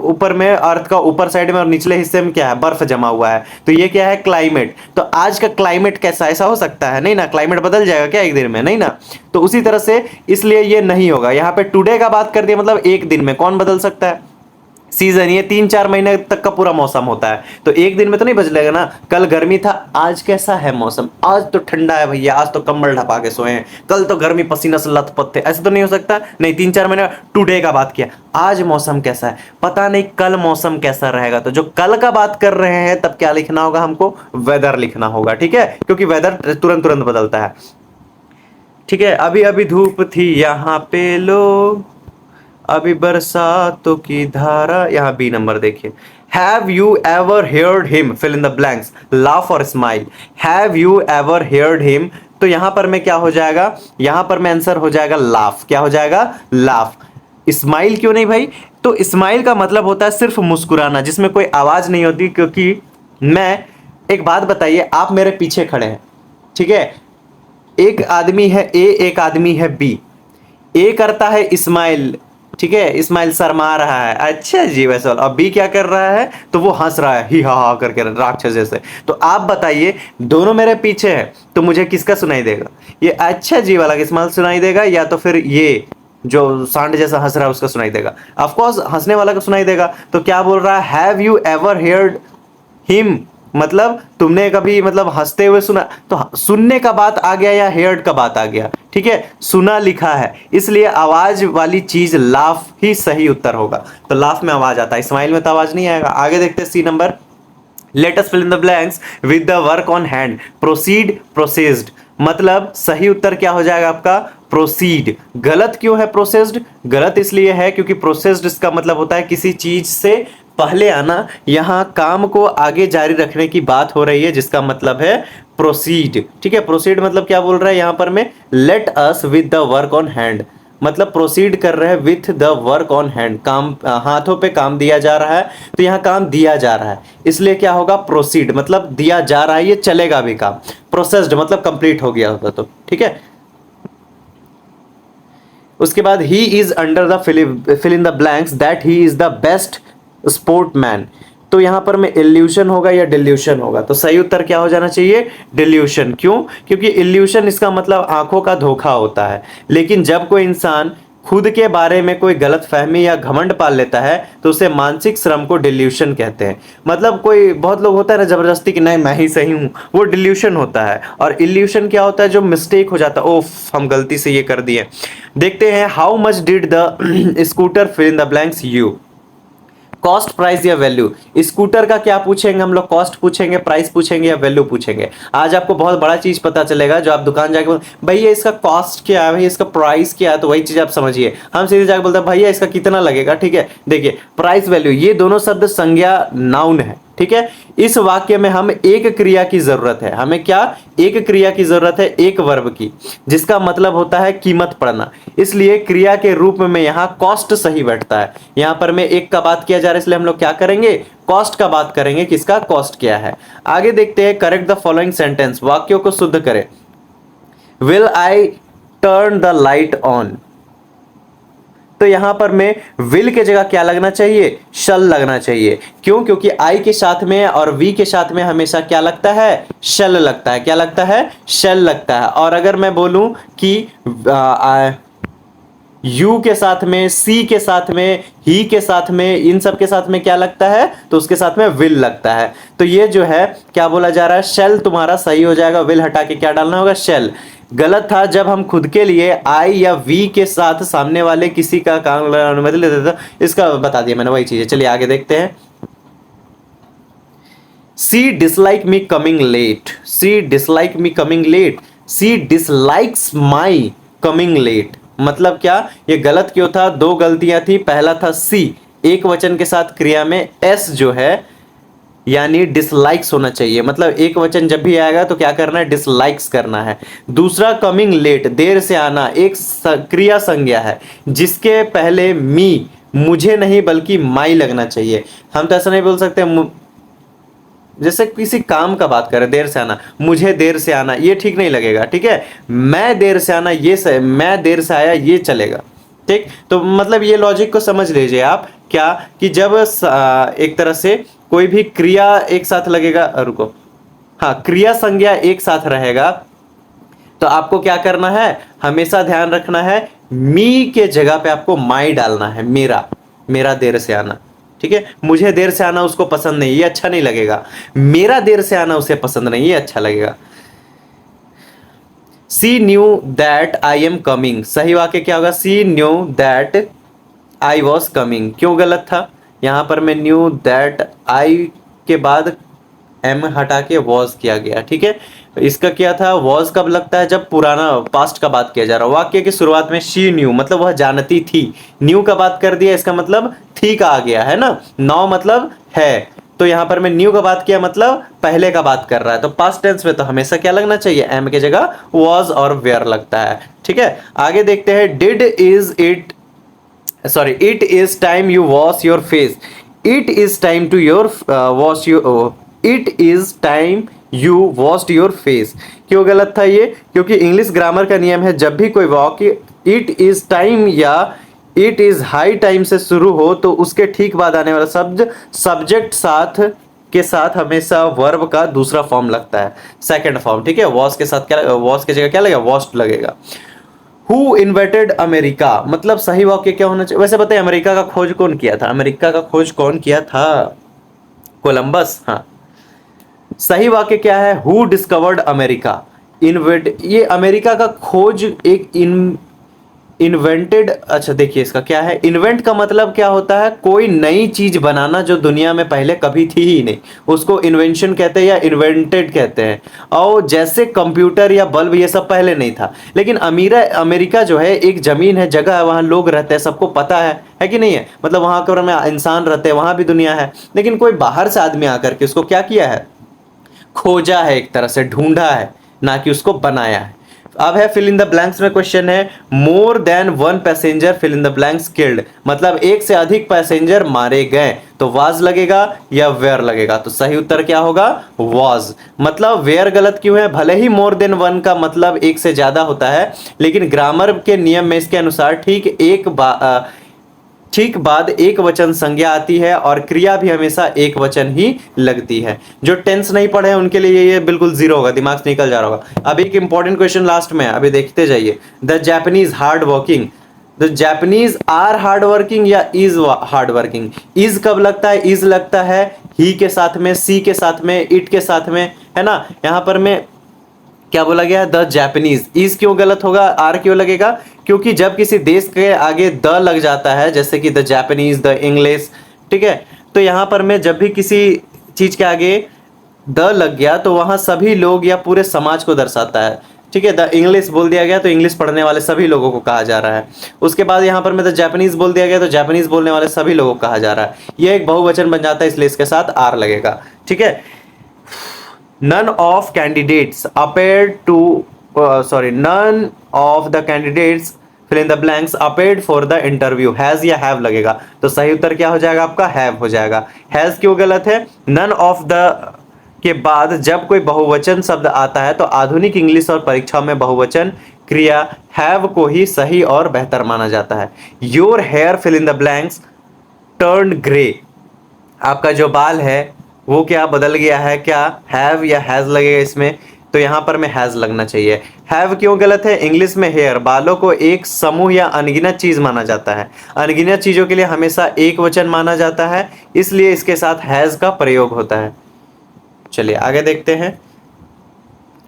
ऊपर में अर्थ का ऊपर साइड में और निचले हिस्से में क्या है, बर्फ जमा हुआ है, तो ये क्या है, क्लाइमेट। तो आज का क्लाइमेट कैसा, ऐसा हो सकता है नहीं ना, क्लाइमेट बदल जाएगा क्या एक दिन में, नहीं ना। तो उसी तरह से इसलिए ये नहीं होगा। यहाँ पे टुडे का बात कर दिया, मतलब एक दिन में कौन बदल सकता है, सीजन, ये 3-4 महीने तक का पूरा मौसम होता है, तो एक दिन में तो नहीं बदलेगा ना। कल गर्मी था, आज कैसा है मौसम, आज तो ठंडा है भैया, आज तो कंबल ढपा के सोए हैं, कल तो गर्मी पसीना से लथपथ थे, ऐसे तो नहीं हो सकता। नहीं, 3-4 महीने टुडे का बात किया, आज मौसम कैसा है पता नहीं, कल मौसम कैसा रहेगा। तो जो कल का बात कर रहे हैं तब क्या लिखना होगा हमको, वेदर लिखना होगा, ठीक है, क्योंकि वेदर तुरंत तुरंत बदलता है। ठीक है, अभी अभी धूप थी यहाँ पे लो, अभी बरसातों की धारा। यहाँ बी नंबर देखिए, have you ever heard him, fill in the blanks, laugh और smile. Have you ever heard him, तो यहां पर में क्या हो जाएगा, यहां पर में आंसर हो जाएगा लाफ। क्या हो जाएगा, लाफ। स्माइल क्यों नहीं भाई, तो स्माइल का मतलब होता है सिर्फ मुस्कुराना, जिसमें कोई आवाज नहीं होती। क्योंकि मैं, एक बात बताइए, आप मेरे पीछे खड़े हैं, ठीक है, एक आदमी है ए, एक आदमी है बी। ए करता है स्माइल, ठीक है, स्माइल शर्मा रहा है, अच्छा जी वैसे, अब बी क्या कर रहा है, तो वो हंस रहा है, ही हा करके राक्षस जैसे। तो आप बताइए, दोनों मेरे पीछे है, तो मुझे किसका सुनाई देगा, ये अच्छा जी वाला स्माइल सुनाई देगा, या तो फिर ये जो सांड जैसा हंस रहा है उसका सुनाई देगा। ऑफ कोर्स हंसने वाला को सुनाई देगा। तो क्या बोल रहा है, have you ever heard him, मतलब तुमने कभी मतलब हंसते हुए सुना, तो सुनने का बात आ गया या हेयर्ड का बात आ गया, ठीक है, सुना लिखा है, इसलिए आवाज वाली चीज लाफ ही सही उत्तर होगा। तो लाफ में आवाज आता है, स्माइल में तो आवाज नहीं आएगा। आगे देखते हैं C number, let us fill in the blanks with the work on hand, proceed, processed. मतलब सही उत्तर क्या हो जाएगा आपका, प्रोसीड। गलत क्यों है प्रोसेस्ड, गलत इसलिए है क्योंकि प्रोसेस्ड इसका मतलब होता है किसी चीज से पहले आना, यहां काम को आगे जारी रखने की बात हो रही है, जिसका मतलब है प्रोसीड, ठीक है। प्रोसीड मतलब क्या बोल रहा है यहां पर में, let us with the work on hand, मतलब प्रोसीड कर रहे हैं with the work on hand, काम हाथों पे काम दिया जा रहा है, तो यहाँ काम दिया जा रहा है, इसलिए क्या होगा, प्रोसीड मतलब दिया जा रहा है, ये चलेगा भी काम। प्रोसेस्ड मतलब कंप्लीट हो गया होगा, तो ठीक है। उसके बाद he is under the fill in the blanks that he is the best sportman, तो यहां पर में इल्यूशन होगा या डिल्यूशन होगा, तो सही उत्तर क्या हो जाना चाहिए, डिल्यूशन। क्यों, क्योंकि इल्यूशन इसका मतलब आंखों का धोखा होता है, लेकिन जब कोई इंसान खुद के बारे में कोई गलत फहमी या घमंड पाल लेता है तो उसे मानसिक श्रम को डिल्यूशन कहते हैं। मतलब कोई बहुत लोग होता है ना जबरदस्ती कि नहीं मैं ही सही हूं, वो डिल्यूशन होता है। और इल्यूशन क्या होता है, जो मिस्टेक हो जाता है, ओफ हम गलती से ये कर दिए। देखते हैं, how much did the scooter fill in the blanks you, cost, price या वैल्यू। स्कूटर का क्या पूछेंगे हम लोग, कॉस्ट पूछेंगे, प्राइस पूछेंगे या वैल्यू पूछेंगे। आज आपको बहुत बड़ा चीज पता चलेगा, जो आप दुकान जाके भैया इसका कॉस्ट क्या है, भैया इसका प्राइस क्या है, तो वही चीज आप समझिए। हम सीधे जाके बोलते हैं भैया इसका कितना लगेगा, ठीक है। देखिए प्राइस वैल्यू ये दोनों शब्द संज्ञा नाउन है, ठीक है। इस वाक्य में हम एक क्रिया की जरूरत है, हमें क्या, एक क्रिया की जरूरत है, एक वर्ब की, जिसका मतलब होता है कीमत पढ़ना। इसलिए क्रिया के रूप में यहां कॉस्ट सही बैठता है। यहां पर मैं एक का बात किया जा रहा है, इसलिए हम लोग क्या करेंगे, कॉस्ट का बात करेंगे, किसका, कॉस्ट क्या है। आगे देखते हैं, करेक्ट द फॉलोइंग सेंटेंस, वाक्यों को शुद्ध करें। Will I turn the light on, तो यहां पर मैं विल के जगह क्या लगना चाहिए, शल लगना चाहिए। क्यों, क्योंकि आई के साथ में और वी के साथ में हमेशा क्या लगता है, शल लगता है। क्या लगता है, शल लगता है। और अगर मैं बोलूं कि यू के साथ में, सी के साथ में, ही के साथ में, इन सब के साथ में क्या लगता है, तो उसके साथ में विल लगता है। तो ये जो है क्या बोला जा रहा है, शेल तुम्हारा सही हो जाएगा, विल हटा के क्या डालना होगा, शेल। गलत था जब हम खुद के लिए आई या वी के साथ सामने वाले किसी का काम अनुमति लेते थे, इसका बता दिया मैंने, वही चीज है। चलिए आगे देखते हैं। She dislike me coming late, she dislike me coming late, she dislikes my coming late. मतलब क्या, ये गलत क्यों था, दो गलतियां थी। पहला था सी, एक वचन के साथ क्रिया में एस जो है यानी डिसलाइक्स होना चाहिए, मतलब एक वचन जब भी आएगा तो क्या करना है, डिसलाइक्स करना है। दूसरा कमिंग लेट, देर से आना, एक क्रिया संज्ञा है जिसके पहले मी, मुझे नहीं बल्कि माई लगना चाहिए। हम तो ऐसा नहीं बोल सकते जैसे किसी काम का बात करें, देर से आना, मुझे देर से आना, ये ठीक नहीं लगेगा, ठीक है। मैं देर से आना, ये मैं देर से आया, ये चलेगा, ठीक। तो मतलब ये लॉजिक को समझ लीजिए आप, क्या कि जब एक तरह से कोई भी क्रिया एक साथ लगेगा, रुको, हाँ, क्रिया संज्ञा एक साथ रहेगा तो आपको क्या करना है, हमेशा ध्यान रखना है, मी के जगह पे आपको माई डालना है। मेरा, मेरा देर से आना, ठीक है। मुझे देर से आना उसको पसंद नहीं, ये अच्छा नहीं लगेगा। मेरा देर से आना उसे पसंद नहीं, ये अच्छा लगेगा। She knew that I am coming, सही वाक्य क्या होगा, she knew that I was coming. क्यों गलत था, यहां पर मैं न्यू दैट आई के बाद एम हटा के वॉज किया गया, ठीक है। इसका क्या था, वॉज कब लगता है, जब पुराना पास्ट का बात किया जा रहा है। वाक्य की शुरुआत में शी न्यू मतलब वह जानती थी, न्यू का बात कर दिया, इसका मतलब थी का आ गया है ना, नाउ मतलब है। तो यहां पर मैं न्यू का बात किया मतलब पहले का बात कर रहा है, तो पास्ट टेंस में तो हमेशा क्या लगना चाहिए, एम के जगह वॉज और वेयर लगता है, ठीक है। आगे देखते हैं, did is it, sorry, it is time you wash your face, it is time to your wash your, it is time you washed your face. क्यों गलत था ये, क्योंकि इंग्लिश ग्रामर का नियम है, जब भी कोई वाक्य इट इज टाइम या इट इज हाई टाइम से शुरू हो तो उसके ठीक बाद आने वाला शब्द सब्जेक्ट साथ के साथ हमेशा वर्ब का दूसरा फॉर्म लगता है, सेकंड फॉर्म, ठीक है। वॉश के साथ क्या, वॉश की जगह क्या लगेगा, वॉश्ड लगेगा। हु इन्वेंटेड अमेरिका, मतलब सही वाक्य क्या होना चाहिए। वैसे बताइए अमेरिका का खोज कौन किया था, अमेरिका का खोज कौन किया था, कोलंबस, हाँ। सही वाक्य क्या है, हु डिस्कवर्ड अमेरिका, इन्वेंट, ये अमेरिका का खोज एक इन्वेंटेड, अच्छा देखिए इसका क्या है, इन्वेंट का मतलब क्या होता है, कोई नई चीज बनाना जो दुनिया में पहले कभी थी ही नहीं, उसको इन्वेंशन कहते हैं या इन्वेंटेड कहते हैं। और जैसे कंप्यूटर या बल्ब ये सब पहले नहीं था, लेकिन अमेरिका जो है एक जमीन है, जगह है, वहां लोग रहते हैं, सबको पता है कि नहीं है, मतलब वहां पर में इंसान रहते हैं, वहां भी दुनिया है, लेकिन कोई बाहर से आदमी आकर के उसको क्या किया है, खोजा है, एक तरह से ढूंढा है, ना कि उसको बनाया है। अब है फिल इन द ब्लैंक्स में क्वेश्चन है, more than one passenger fill in the blanks killed, मतलब एक से अधिक पैसेंजर मारे गए, तो वाज लगेगा या वेयर लगेगा, तो सही उत्तर क्या होगा, वाज। मतलब वेयर गलत क्यों है, भले ही मोर देन वन का मतलब एक से ज्यादा होता है, लेकिन ग्रामर के नियम में इसके अनुसार ठीक बाद एक वचन संज्ञा आती है और क्रिया भी हमेशा एक वचन ही लगती है। जो टेंस नहीं पढ़े हैं उनके लिए ये बिल्कुल जीरो होगा, दिमाग से निकल जा रहा होगा। अब एक इंपॉर्टेंट क्वेश्चन लास्ट में है, अभी देखते जाइए। The Japanese hard working, the Japanese are hard working या इज हार्ड वर्किंग। इज कब लगता है, इज लगता है ही के साथ में, सी के साथ में, इट के साथ में, है ना। यहां पर मैं क्या बोला गया, द जापानीज। इज क्यों गलत होगा, आर क्यों लगेगा, क्योंकि जब किसी देश के आगे द लग जाता है, जैसे कि द जापानीज, द इंग्लिश, ठीक है। तो यहाँ पर मैं जब भी किसी चीज के आगे द लग गया तो वहां सभी लोग या पूरे समाज को दर्शाता है, ठीक है। द इंग्लिश बोल दिया गया तो इंग्लिश पढ़ने वाले सभी लोगों को कहा जा रहा है। उसके बाद यहाँ पर मैं द जापानीज बोल दिया गया तो जापानीज बोलने वाले सभी लोगों को कहा जा रहा है। ये एक बहुवचन बन जाता है, इसलिए इसके साथ आर लगेगा, ठीक है। None of candidates appeared to none of the candidates fill in the blanks appeared for the interview, has या हैव लगेगा। तो सही उत्तर क्या हो जाएगा आपका, हैव हो जाएगा। हैज क्यों गलत है, नन ऑफ द के बाद जब कोई बहुवचन शब्द आता है तो आधुनिक इंग्लिश और परीक्षा में बहुवचन क्रिया हैव को ही सही और बेहतर माना जाता है। Your hair fill in the blanks turn grey, आपका जो बाल है वो क्या बदल गया है, क्या हैव या हैज लगेगा इसमें, तो यहां पर में हैज लगना चाहिए। हैव क्यों गलत है, इंग्लिश में हेयर बालों को एक समूह या अनगिनत चीज माना जाता है, अनगिनत चीजों के लिए हमेशा एक वचन माना जाता है, इसलिए इसके साथ हैज का प्रयोग होता है। चलिए आगे देखते हैं।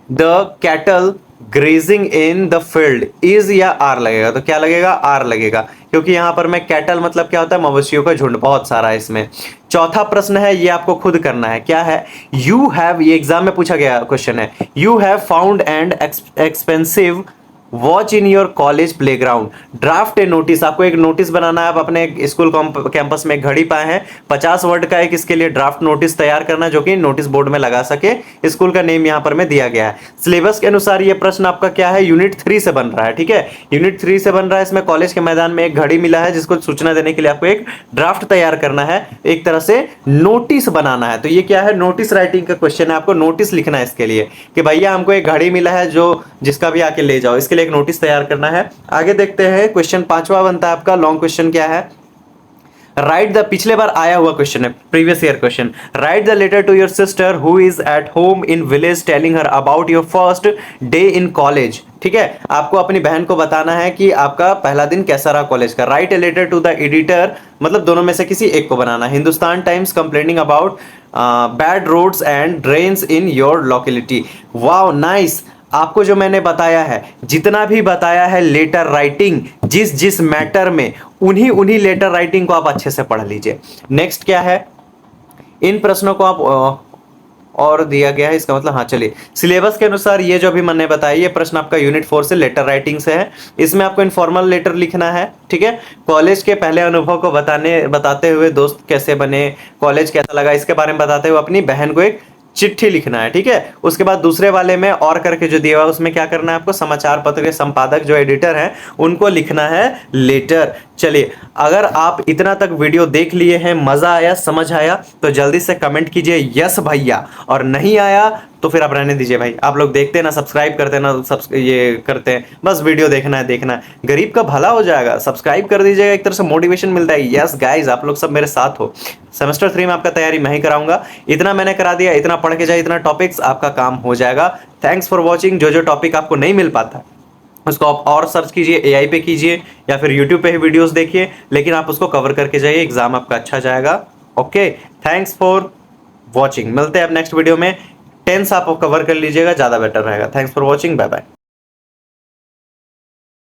The cattle grazing in the field is या आर लगेगा, तो क्या लगेगा, आर लगेगा, क्योंकि यहां पर मैं कैटल मतलब क्या होता है, मवेशियों का झुंड, बहुत सारा है इसमें। चौथा प्रश्न है, ये आपको खुद करना है, क्या है, यू हैव, ये एग्जाम में पूछा गया क्वेश्चन है, you have found and expensive watch in your college playground, draft A notice, आपको एक नोटिस बनाना है, आप अपने स्कूल कैंपस में घड़ी पाए हैं, 50 वर्ड का एक इसके लिए ड्राफ्ट नोटिस तैयार करना जो कि नोटिस बोर्ड में लगा सके, स्कूल का नेम यहां पर में दिया गया है। सिलेबस के अनुसार ये प्रश्न आपका क्या है, यूनिट 3 से बन रहा है, ठीक है, यूनिट 3 से बन रहा है। इसमें कॉलेज के मैदान में एक घड़ी मिला है जिसको सूचना देने के लिए आपको एक ड्राफ्ट तैयार करना है, एक तरह से नोटिस बनाना है। तो ये क्या है, नोटिस राइटिंग का क्वेश्चन है, आपको नोटिस लिखना है इसके लिए कि भैया हमको एक घड़ी मिला है जो जिसका भी आके ले जाओ, इसके लिए एक नोटिस तैयार करना है। आगे देखते हैं, क्वेश्चन 5वां बनता है आपका, लॉन्ग क्वेश्चन क्या है, राइट द, पिछले बार आया हुआ क्वेश्चन है, previous year question, write the letter to your sister who is at home in village telling her about your first day in college, ठीक है, आपको अपनी बहन को बताना है कि आपका पहला दिन कैसा रहा कॉलेज का। Write a letter to the editor, मतलब दोनों में से किसी एक को बनाना। Hindustan Times complaining about bad roads and drains in your locality, wow nice. आपको जो मैंने बताया है, जितना भी बताया है लेटर राइटिंग, जिस जिस मैटर में, उन्हीं लेटर राइटिंग को आप अच्छे से पढ़ लीजिए। नेक्स्ट क्या है, इन प्रश्नों को आप और दिया गया है, इसका मतलब हाँ चलिए, सिलेबस के अनुसार ये जो भी मैंने बताया, ये प्रश्न आपका यूनिट 4 से लेटर राइटिंग से है। इसमें आपको इनफॉर्मल लेटर लिखना है, ठीक है, कॉलेज के पहले अनुभव को बताते हुए दोस्त कैसे बने, कॉलेज कैसा लगा, इसके बारे में बताते हुए अपनी बहन को एक चिट्ठी लिखना है, ठीक है। उसके बाद दूसरे वाले में और करके जो दिया हुआ है उसमें क्या करना है आपको, समाचार पत्र के संपादक जो एडिटर हैं उनको लिखना है लेटर। चलिए, अगर आप इतना तक वीडियो देख लिए हैं, मजा आया, समझ आया, तो जल्दी से कमेंट कीजिए यस भैया, और नहीं आया तो फिर आप रहने दीजिए भाई। आप लोग देखते हैं ना, सब्सक्राइब करते हैं ना, ये करते हैं, बस वीडियो देखना है, देखना है, गरीब का भला हो जाएगा, सब्सक्राइब कर दीजिएगा, एक तरह से मोटिवेशन मिलता है। यस गाइज, आप लोग सब मेरे साथ हो, सेमेस्टर 3 में आपका तैयारी मैं ही कराऊंगा, इतना मैंने करा दिया, इतना पढ़ के जाए, इतना टॉपिक्स, आपका काम हो जाएगा। Thanks for watching. जो जो टॉपिक आपको नहीं मिल पाता उसको आप और सर्च कीजिए, एआई पे कीजिए या फिर यूट्यूब पे ही वीडियोस देखिए, लेकिन आप उसको कवर करके जाइए, एग्जाम आपका अच्छा जाएगा। ओके, थैंक्स फॉर वॉचिंग, मिलते हैं आप नेक्स्ट वीडियो में। टेंस आप कवर कर लीजिएगा, ज़्यादा बेटर रहेगा। Thanks for watching, bye bye.